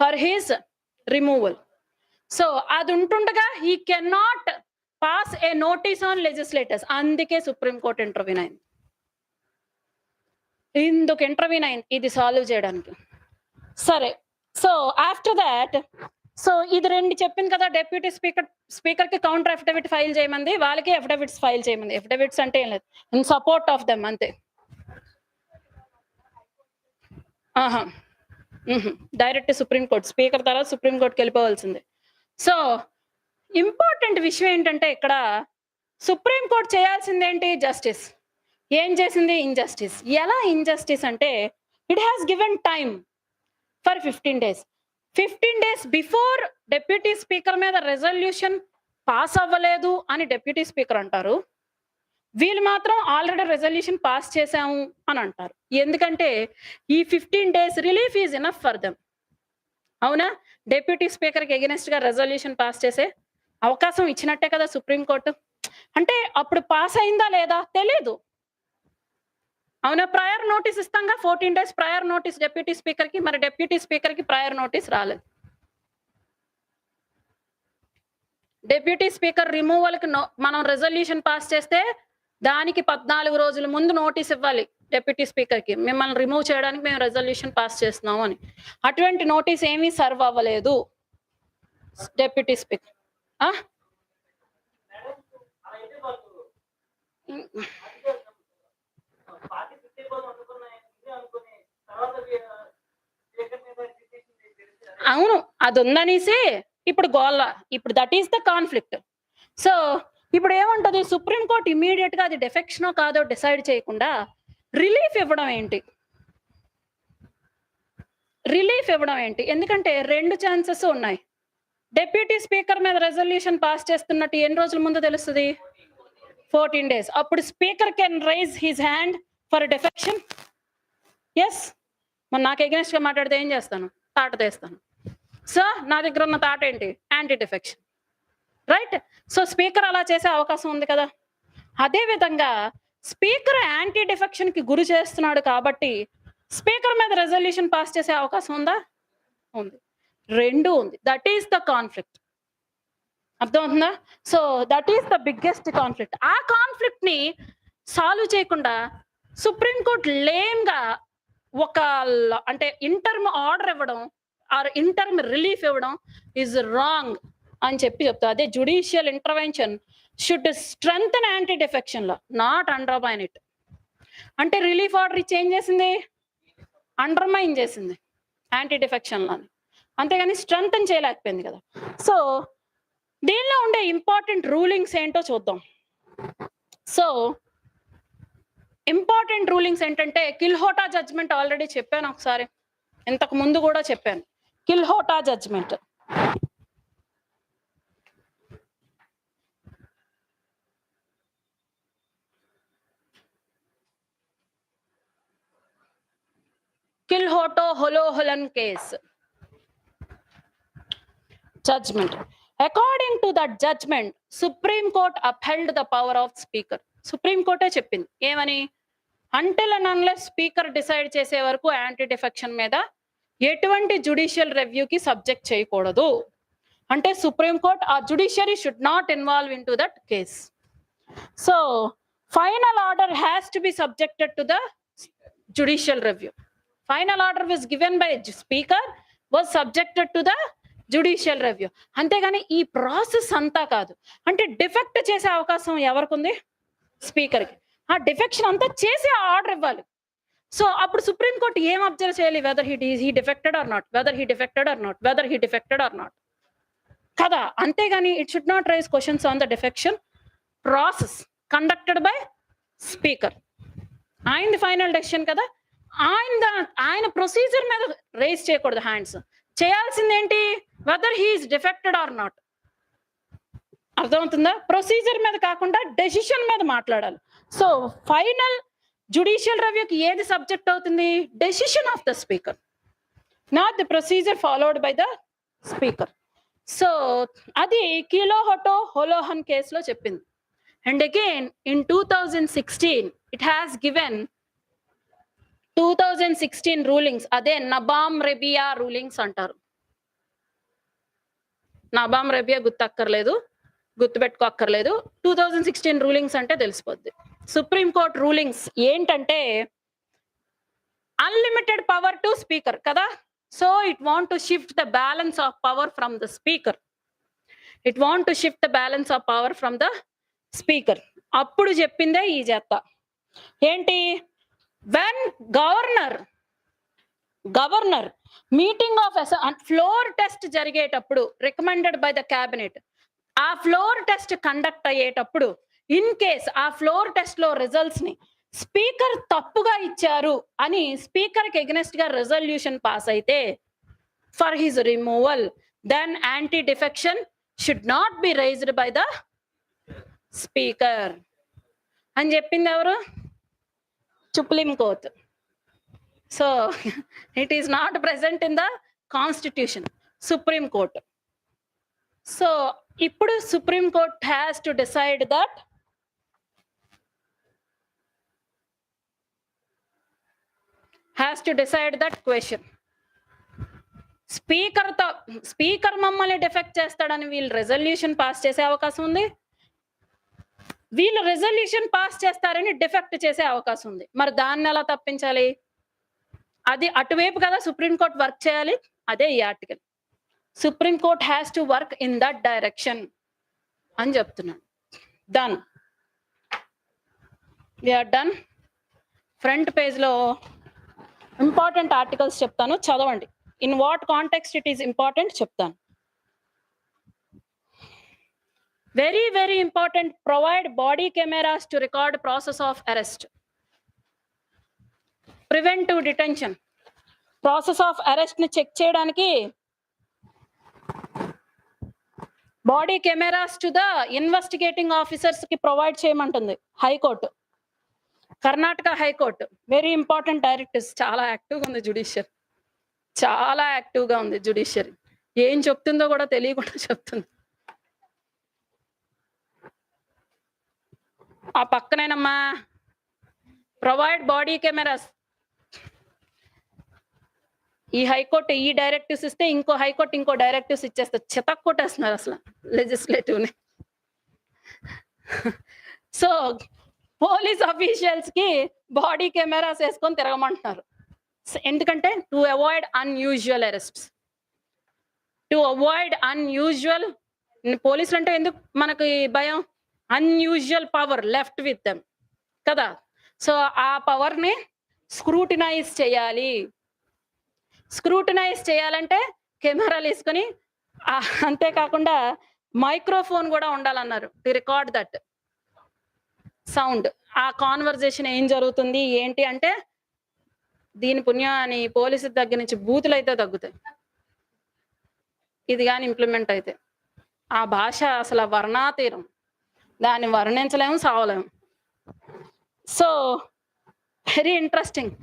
Speaker 1: ఫర్ హిస్ రిమూవల్. సో అది ఉంటుండగా he can not pass A notice on legislators. అందుకే సుప్రీంకోర్టు ఇంటర్వ్యూన్ అయింది. ఇందుకు ఇంటర్వ్యూన్ అయింది ఇది సాల్వ్ చేయడానికి. సరే, సో ఆఫ్టర్ దాట్, సో ఇది రెండు చెప్పింది కదా, డెప్యూటీ స్పీకర్ కి కౌంటర్ అఫిడవిట్ ఫైల్ చేయమంది, వాళ్ళకి అఫిడవిట్స్ ఫైల్ చేయమంది. అఫిడవిట్స్ అంటే ఏం లేదు, ఇన్ సపోర్ట్ ఆఫ్ దెమ్ అంతే. డైరెక్ట్ సుప్రీంకోర్టు, స్పీకర్ తర్వాత సుప్రీంకోర్టుకి వెళ్ళిపోవాల్సిందే. సో ఇంపార్టెంట్ విషయం ఏంటంటే ఇక్కడ సుప్రీంకోర్టు చేయాల్సింది ఏంటి? జస్టిస్. ఏం చేసింది? ఇన్జస్టిస్. ఎలా ఇన్జస్టిస్ అంటే it has given time for 15 days. 15 days before deputy speaker మీద రెజల్యూషన్ పాస్ అవ్వలేదు అని డెప్యూటీ స్పీకర్ అంటారు. వీళ్ళు మాత్రం ఆల్రెడీ రెజల్యూషన్ పాస్ చేశాము అని అంటారు. ఎందుకంటే ఈ 15 days relief is enough for them. అవునా? డిప్యూటీ స్పీకర్‌కి ఎగైనెస్ట్‌గా రెజల్యూషన్ పాస్ చేసే అవకాశం ఇచ్చినట్టే కదా సుప్రీం కోర్టు. అంటే అప్పుడు పాస్ అయిందా లేదా తెలీదు. అవునా? ప్రయర్ నోటీస్ ఇస్తాంగా 14 days ప్రయర్ నోటీస్ డిప్యూటీ స్పీకర్‌కి. మరి డిప్యూటీ స్పీకర్‌కి ప్రయర్ నోటీస్ రాలేదు. డిప్యూటీ స్పీకర్ రిమూవల్‌కి మనం రెజల్యూషన్ పాస్ చేస్తే దానికి 14 రోజుల ముందు నోటీస్ ఇవ్వాలి డిప్యూటీ స్పీకర్‌కి. మిమ్మల్ని రిమూవ్ చేయడానికి మేము రెజల్యూషన్ పాస్ చేస్తున్నాము అని. అటువంటి నోటీస్ ఏమీ సర్వ్ అవ్వలేదు డిప్యూటీ స్పీకర్. ఆ? అవును, అది ఉందనేసి ఇప్పుడు గోల. ఇప్పుడు that is the conflict. So ఇప్పుడు ఏమంటది సుప్రీం కోర్ట్ ఇమీడియట్ గా అది డెఫెక్షనో కాదో డిసైడ్ చేయకుండా రిలీఫ్ ఇవ్వడం ఏంటి? రిలీఫ్ ఇవ్వడం ఏంటి? ఎందుకంటే 2 ఛాన్సెస్ ఉన్నాయి. డిప్యూటీ స్పీకర్ మీద రెజల్యూషన్ పాస్ చేస్తున్నట్టు ఎన్ని రోజుల ముందు తెలుస్తుంది? 14 days. అప్పుడు speaker can raise his hand for defection. Yes. మరి నాకు ఎగెన్స్ట్ గా మాట్లాడితే ఏం చేస్తాను? తాట తీస్తాను. సో నా దగ్గర ఉన్న తాట ఏంటి? Anti defection. Right? So speaker అలా చేసే అవకాశం ఉంది కదా. అదే విధంగా స్పీకర్ యాంటీ డిఫెక్షన్ కి గురి చేస్తున్నాడు కాబట్టి స్పీకర్ మీద రెజల్యూషన్ పాస్ చేసే అవకాశం ఉందా? ఉంది. 2 ఉంది. That is the conflict. అర్థమవుతుందా? So that is the biggest conflict. ఆ కాన్ఫ్లిక్ట్ ని సాల్వ్ చేయకుండా సుప్రీం కోర్ట్ లేమ్ గా ఒక అంటే ఇంటర్మ్ ఆర్డర్ ఇవ్వడం ఆర్ ఇంటర్మ్ రిలీఫ్ ఇవ్వడం ఈజ్ రాంగ్ అని చెప్తా. అదే judicial intervention should strengthen anti defection law, not undermine it. అంటే రిలీఫ్ ఆర్డర్ ఇచ్చి ఏం చేసింది? అండర్మైన్ చేసింది యాంటీ డిఫెక్షన్ లాని. అంతేగాని స్ట్రెంగ్తన్ చేయలేకపోయింది కదా. సో దీనిలో ఉండే ఇంపార్టెంట్ రూలింగ్స్ ఏంటో చూద్దాం. సో ఇంపార్టెంట్ రూలింగ్స్ ఏంటంటే కిల్హోటా జడ్జ్మెంట్ ఆల్రెడీ చెప్పాను ఒకసారి, ఇంతకు ముందు కూడా చెప్పాను. Kihoto judgment Kihoto Hollohan case judgment. According to that judgment, Supreme Court upheld the power of Speaker. Supreme Court చెప్పింది ఏమని? Until and unless speaker decide చేసే వరకు యాంటీ డిఫెక్షన్ మీద ఎటువంటి జుడిషియల్ రివ్యూకి సబ్జెక్ట్ చేయకూడదు. అంటే సుప్రీం కోర్ట్ ఆ judiciary should not involve in to that case. So final order has to be subjected to the judicial review. Final order was given by speaker was subjected to the judicial review. అంతేగాని ఈ process అంతా కాదు. అంటే defect చేసే అవకాశం ఎవరికి ఉంది? స్పీకర్కి. ఆ డిఫెక్షన్ అంతా చేసి ఆ ఆర్డర్ ఇవ్వాలి. సో అప్పుడు సుప్రీం కోర్ట్ ఏం అబ్జర్వ్ చేయాలి? Whether he defected or not, whether he defected or not, whether he defected or not కదా. అంతేగాని it should not raise questions on the defection process conducted by speaker. ఆయనది final decision కదా. ఆయన procedure మీద raise చేయకూడదు hands. చేయాల్సింది ఏంటి? Whether he is defected or not. అర్థమవుతుందా? ప్రొసీజర్ మీద కాకుండా డెసిషన్ మీద మాట్లాడాలి. సో ఫైనల్ జుడిషియల్ రివ్యూకి ఏది సబ్జెక్ట్ అవుతుంది? Decision of the speaker, not the procedure followed by the speaker. So అది కిల్హోటో హోలోహన్ కేసులో చెప్పింది. And again in 2016 it has given 2016 rulings. అదే నబామ్ రెబియా రూలింగ్స్ అంటారు. నబామ్ రెబియా గుర్తుపెట్టుకోక్కర్లేదు. 2016 రూలింగ్స్ అంటే తెలిసిపోద్ది. సుప్రీం కోర్ట్ రూలింగ్స్ ఏంటంటే అన్లిమిటెడ్ పవర్ టు స్పీకర్ కదా. So it want to shift the balance of power from the speaker. అప్పుడు చెప్పిందే ఈ జత ఏంటి? when governor meeting of floor test జరిగేటప్పుడు రికమెండెడ్ బై ద క్యాబినెట్, ఆ ఫ్లోర్ టెస్ట్ కండక్ట్ అయ్యేటప్పుడు ఇన్ కేస్ ఆ ఫ్లోర్ టెస్ట్ లో రిజల్ట్స్ ని స్పీకర్ తప్పుగా ఇచ్చారు అని స్పీకర్ కి ఎగ్నెస్ట్ గా రెజల్యూషన్ పాస్ అయితే for his removal, then anti defection should not be raised by the speaker. అని చెప్పింది ఎవరు? Supreme court. So it is not present in the constitution, supreme court. So ఇప్పుడు supreme court has to decide that question. Speaker మమ్మల్ని defect చేస్తాడని వీళ్ళు resolution pass చేసే అవకాశం ఉంది, వీళ్ళు రెజల్యూషన్ పాస్ చేస్తారని డిఫెక్ట్ చేసే అవకాశం ఉంది. మరి దాన్ని ఎలా తప్పించాలి? అది అటువైపు కదా సుప్రీం కోర్ట్ వర్క్ చేయాలి. అదే ఈ article. Supreme court has to work in that direction అని చెప్తున్నాను. Done, we're done. ఫ్రంట్ పేజ్లో ఇంపార్టెంట్ ఆర్టికల్స్ చెప్తాను, చదవండి. In what context it is important చెప్తాను. Very very important. Provide body cameras to record process of arrest. Preventive detention, process of arrest ని check చేయడానికి body cameras to the investigating officers కి provide చేయమంటుంది high court, Karnataka high court. Very important directives. చాలా యాక్టివ్గా ఉంది judiciary, చాలా యాక్టివ్గా ఉంది జ్యుడిషియరీ. ఏం చెప్తుందో కూడా తెలియకుండా చెప్తుంది. ఆ పక్కనేనమ్మా ప్రొవైడ్ బాడీ కెమెరాస్. ఈ హైకోర్టు ఈ డైరెక్టివ్స్ ఇస్తే ఇంకో హైకోర్టు ఇంకో డైరెక్టివ్స్ ఇచ్చేస్తారు. చితక్ కొట్టేస్తున్నారు అసలు లెజిస్లేటివ్ని. సో పోలీస్ అఫీషియల్స్ కి బాడీ కెమెరాస్ వేసుకొని తిరగమంటున్నారు. ఎందుకంటే to avoid unusual arrests, to avoid unusual. పోలీసులు అంటే ఎందుకు మనకి భయం? Unusual power left with them కదా. సో ఆ పవర్ని స్క్రూటినైజ్ చేయాలి. స్క్రూటినైజ్ చేయాలంటే కెమెరాలు వేసుకొని, అంతేకాకుండా మైక్రోఫోన్ కూడా ఉండాలన్నారు టు రికార్డ్ దట్ సౌండ్. ఆ కాన్వర్జేషన్ ఏం జరుగుతుంది ఏంటి అంటే దీని పుణ్యాన్ని పోలీసు దగ్గర నుంచి బూతులు అయితే తగ్గుతాయి, ఇది కానీ ఇంప్లిమెంట్ అయితే. ఆ భాష అసలు వర్ణాతీరం, దాన్ని వర్ణించలేము, సావలేము. So very interesting.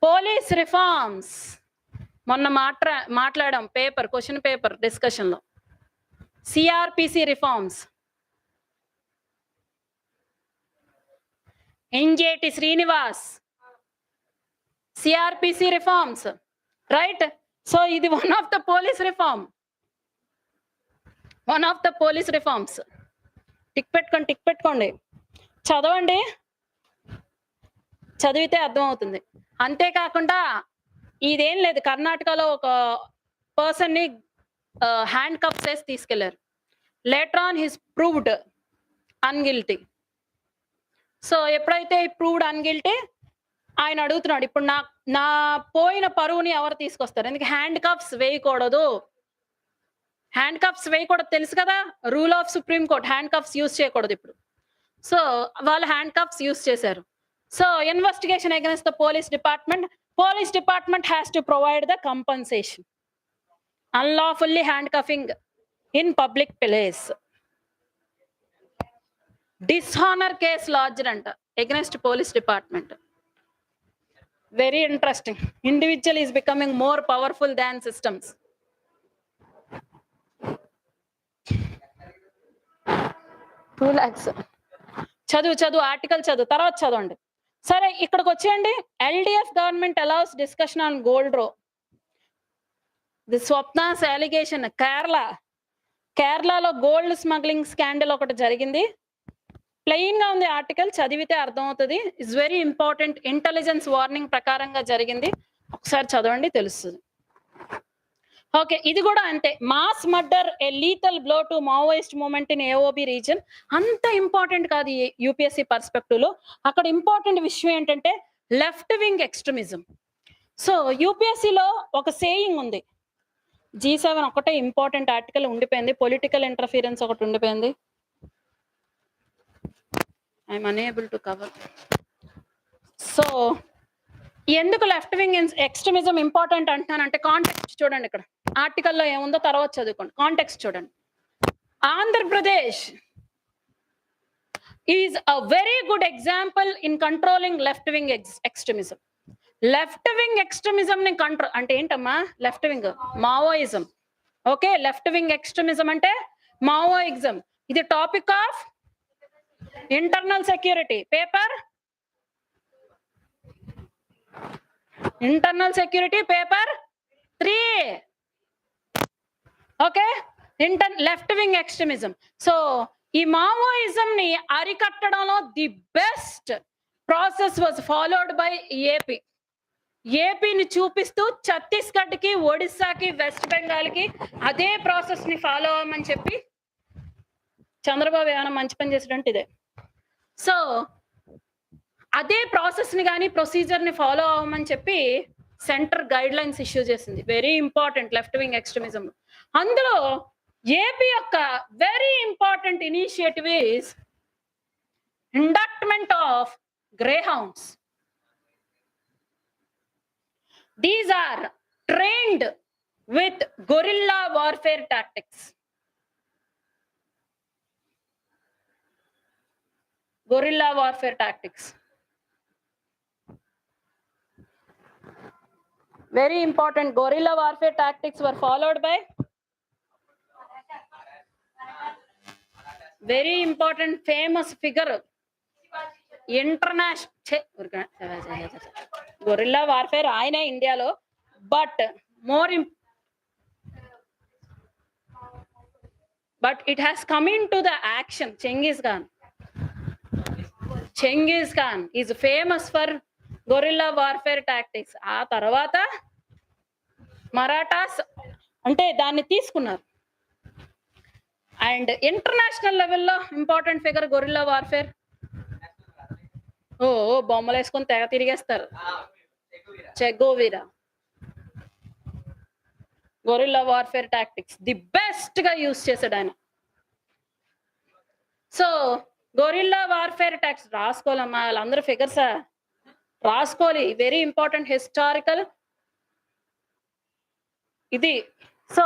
Speaker 1: Police reforms మొన్న మాట్లాడాం పేపర్, క్వశ్చన్ పేపర్ డిస్కషన్లో. CrPC reforms, NJT Srinivas, CrPC reforms, right. So ఇది one of the police reform, one of the police reforms. Tick పెట్టుకోండి, చదవండి, చదివితే అర్థమవుతుంది. అంతేకాకుండా ఇదేం లేదు, కర్ణాటకలో ఒక పర్సన్ని హ్యాండ్ కప్స్ వేసి తీసుకెళ్లారు. Later on his proved unguilty. So ఎప్పుడైతే ప్రూవ్డ్ అన్గిల్టీ, ఆయన అడుగుతున్నాడు ఇప్పుడు నా పోయిన పరువుని ఎవరు తీసుకొస్తారు? ఎందుకు హ్యాండ్ కప్స్ వేయకూడదు, హ్యాండ్ కప్స్ వేయకూడదు తెలుసు కదా, rule of supreme court. Handcuffs use చేయకూడదు ఇప్పుడు. సో వాళ్ళు హ్యాండ్ కప్స్ యూజ్ చేశారు. So investigation against the police department has to provide the compensation unlawfully handcuffing in public place. Dishonour case lodged అంట against police department. Very interesting. Individual is becoming more powerful than systems. చదువు article చదువు, తర్వాత చదవండి. సరే ఇక్కడికి వచ్చేయండి. LDF government allows discussion on gold row. The Swapna's allegation. కేరళలో gold smuggling scandal ఒకటి జరిగింది. ప్లెయిన్ గా ఉంది ఆర్టికల్, చదివితే అర్థమవుతుంది. It's very important. Intelligence warning ప్రకారంగా జరిగింది, ఒకసారి చదవండి తెలుస్తుంది. ఓకే, ఇది కూడా అంతే. Mass murder a lethal blow to Maoist movement in AOB region. అంత ఇంపార్టెంట్ కాదు ఈ యూపీఎస్సీ పర్స్పెక్టివ్ లో. అక్కడ ఇంపార్టెంట్ విషయం ఏంటంటే లెఫ్ట్ వింగ్ ఎక్స్ట్రీమిజం. సో యూపీఎస్సీలో ఒక సేయింగ్ ఉంది, G7 ఒకటే ఇంపార్టెంట్ ఆర్టికల్ ఉండిపోయింది, పొలిటికల్ ఇంటర్ఫీరెన్స్ ఒకటి ఉండిపోయింది. I'm unable to cover. So ఎందుకు లెఫ్ట్ వింగ్ ఎక్స్ట్రీమిజం ఇంపార్టెంట్ అంటున్నానంటే కాంటెక్స్ట్ చూడండి. ఇక్కడ ఆర్టికల్లో ఏముందో తర్వాత చదువుకోండి, కాంటెక్స్ట్ చూడండి. Andhra Pradesh is a very good example in controlling left-wing extremism. Left-wing extremism ni control ante entama left-wing Maoism. Okay, left-wing extremism ante Maoism. Idi topic of internal security paper. Internal security paper 3. Okay, left-wing extremism. So ఈ Maoism ని అరికట్టడంలో the best process was followed by AP. ఏపీని చూపిస్తూ ఛత్తీస్గఢ్కి, ఒడిస్సాకి, west బెంగాల్కి అదే process ని follow అవ్వమని చెప్పి చంద్రబాబు ఏమైనా మంచి పని చేసినట్టు ఇదే. సో అదే ప్రాసెస్ ని కానీ ప్రొసీజర్ ని ఫాలో అవ్వమని చెప్పి సెంటర్ గైడ్ లైన్స్ ఇష్యూ చేసింది. Very important left wing extremism. అందులో ఏపీ యొక్క very important initiative is induction of Greyhounds. These are trained with guerrilla warfare tactics. Guerrilla warfare tactics. Very important. Guerrilla warfare tactics were followed by very important famous figure. International guerrilla warfare ayina India lo, but but it has come into the action. Genghis Khan is famous for guerrilla warfare tactics. ఆ తర్వాత మరాఠాస్ అంటే దాన్ని తీసుకున్నారు. And international లెవెల్లో important figure guerrilla warfare. బొమ్మలు వేసుకొని తెగ తిరిగేస్తారు. Che Guevara. Guerrilla warfare tactics the best గా యూజ్ చేశాడు ఆయన. సో గొరిల్లా వార్ఫేర్ టాక్టిక్స్ రాసుకోవాలమ్మా, వాళ్ళందరూ ఫిగర్సా రాసుకోవాలి. వెరీ ఇంపార్టెంట్ హిస్టారికల్ ఇది. సో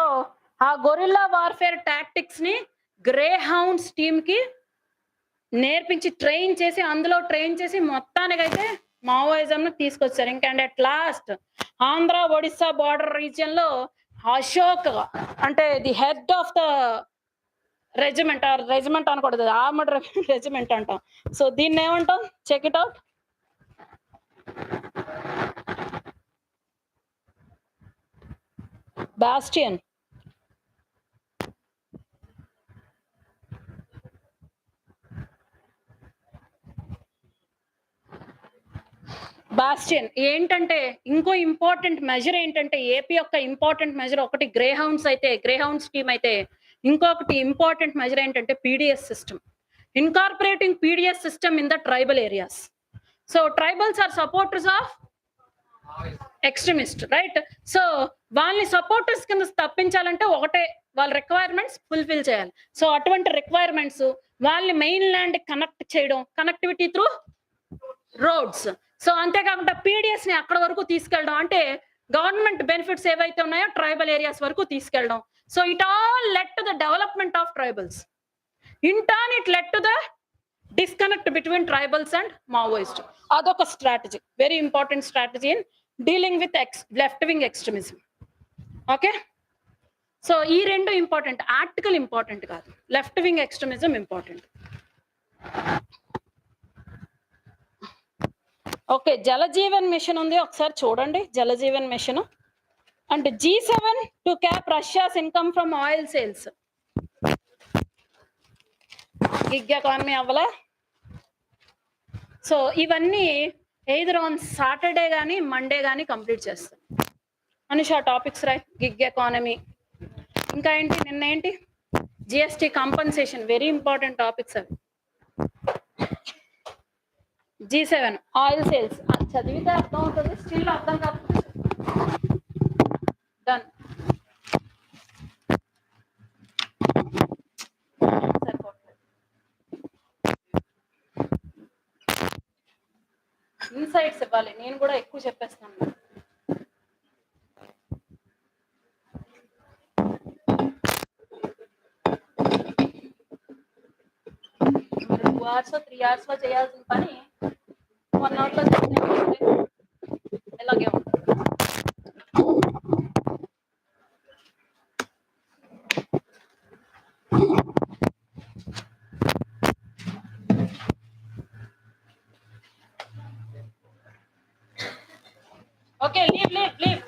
Speaker 1: ఆ గొరిల్లా వార్ఫేర్ టాక్టిక్స్ ని గ్రే హౌండ్స్ టీమ్ కి నేర్పించి ట్రైన్ చేసి మొత్తానికైతే మావోయిజం ను తీసుకొచ్చారు. ఇంకా and at last Andhra Odisha border region లో అశోక్ అంటే the head of the regiment అనకూడదు, ఆర్మడ్ రెజిమెంట్ అంటాం. సో దీన్ని ఏమంటాం? Check it out. బాస్టియన్. ఏంటంటే ఇంకో ఇంపార్టెంట్ మెజర్ ఏంటంటే ఏపీ యొక్క ఇంపార్టెంట్ మెజర్ ఒకటి గ్రే హౌండ్స్ టీమ్ అయితే ఇంకొకటి ఇంపార్టెంట్ మెజర్ ఏంటంటే PDS system. Incorporating PDS system in the tribal areas. So tribals are supporters of extremist, right? So వాళ్ళని supporters కింద తప్పించాలంటే ఒకటే, వాళ్ళ రిక్వైర్మెంట్స్ ఫుల్ఫిల్ చేయాలి. సో అటువంటి రిక్వైర్మెంట్స్ వాళ్ళని మెయిన్ ల్యాండ్ కనెక్ట్ చేయడం, కనెక్టివిటీ త్రూ రోడ్స్. సో అంతేకాకుండా పీడిఎస్ ని అక్కడ వరకు తీసుకెళ్ళడం, అంటే గవర్నమెంట్ బెనిఫిట్స్ ఏవైతే ఉన్నాయో ట్రైబల్ ఏరియాస్ వరకు తీసుకెళ్ళడం. So it all led to the development of tribals. In turn it led to the disconnect between tribals and Maoist. అదొక strategy, very important strategy in dealing with left wing extremism. Okay, so ఈ రెండు important. Article important కాదు, left wing extremism important. Okay, Jal Jeevan mission ఉంది, ఒకసారి చూడండి. Jal Jeevan mission and G7 to cap Russia's income from oil sales. Gig economy అవ్వలే. So ఇవన్నీ either on Saturday కానీ Monday కానీ కంప్లీట్ చేస్తాం. అనుష టాపిక్స్ రాయ్. గిగ్ ఎకానమీ, ఇంకా ఏంటి, నిన్న ఏంటి, GST compensation, very important topics అవి. G7 ఆయిల్ సేల్స్ చదివితే అర్థం అవుతుంది, స్టిల్ అర్థం కాకపోతే డన్. ఇన్సైట్స్ ఇవ్వాలి, నేను కూడా ఎక్కువ చెప్పేస్తాను. hours 3 hours లో చేయాల్సిన పని 1 hour లో చేస్తే ఎలాగే ఉంటుంది. Okay, leave.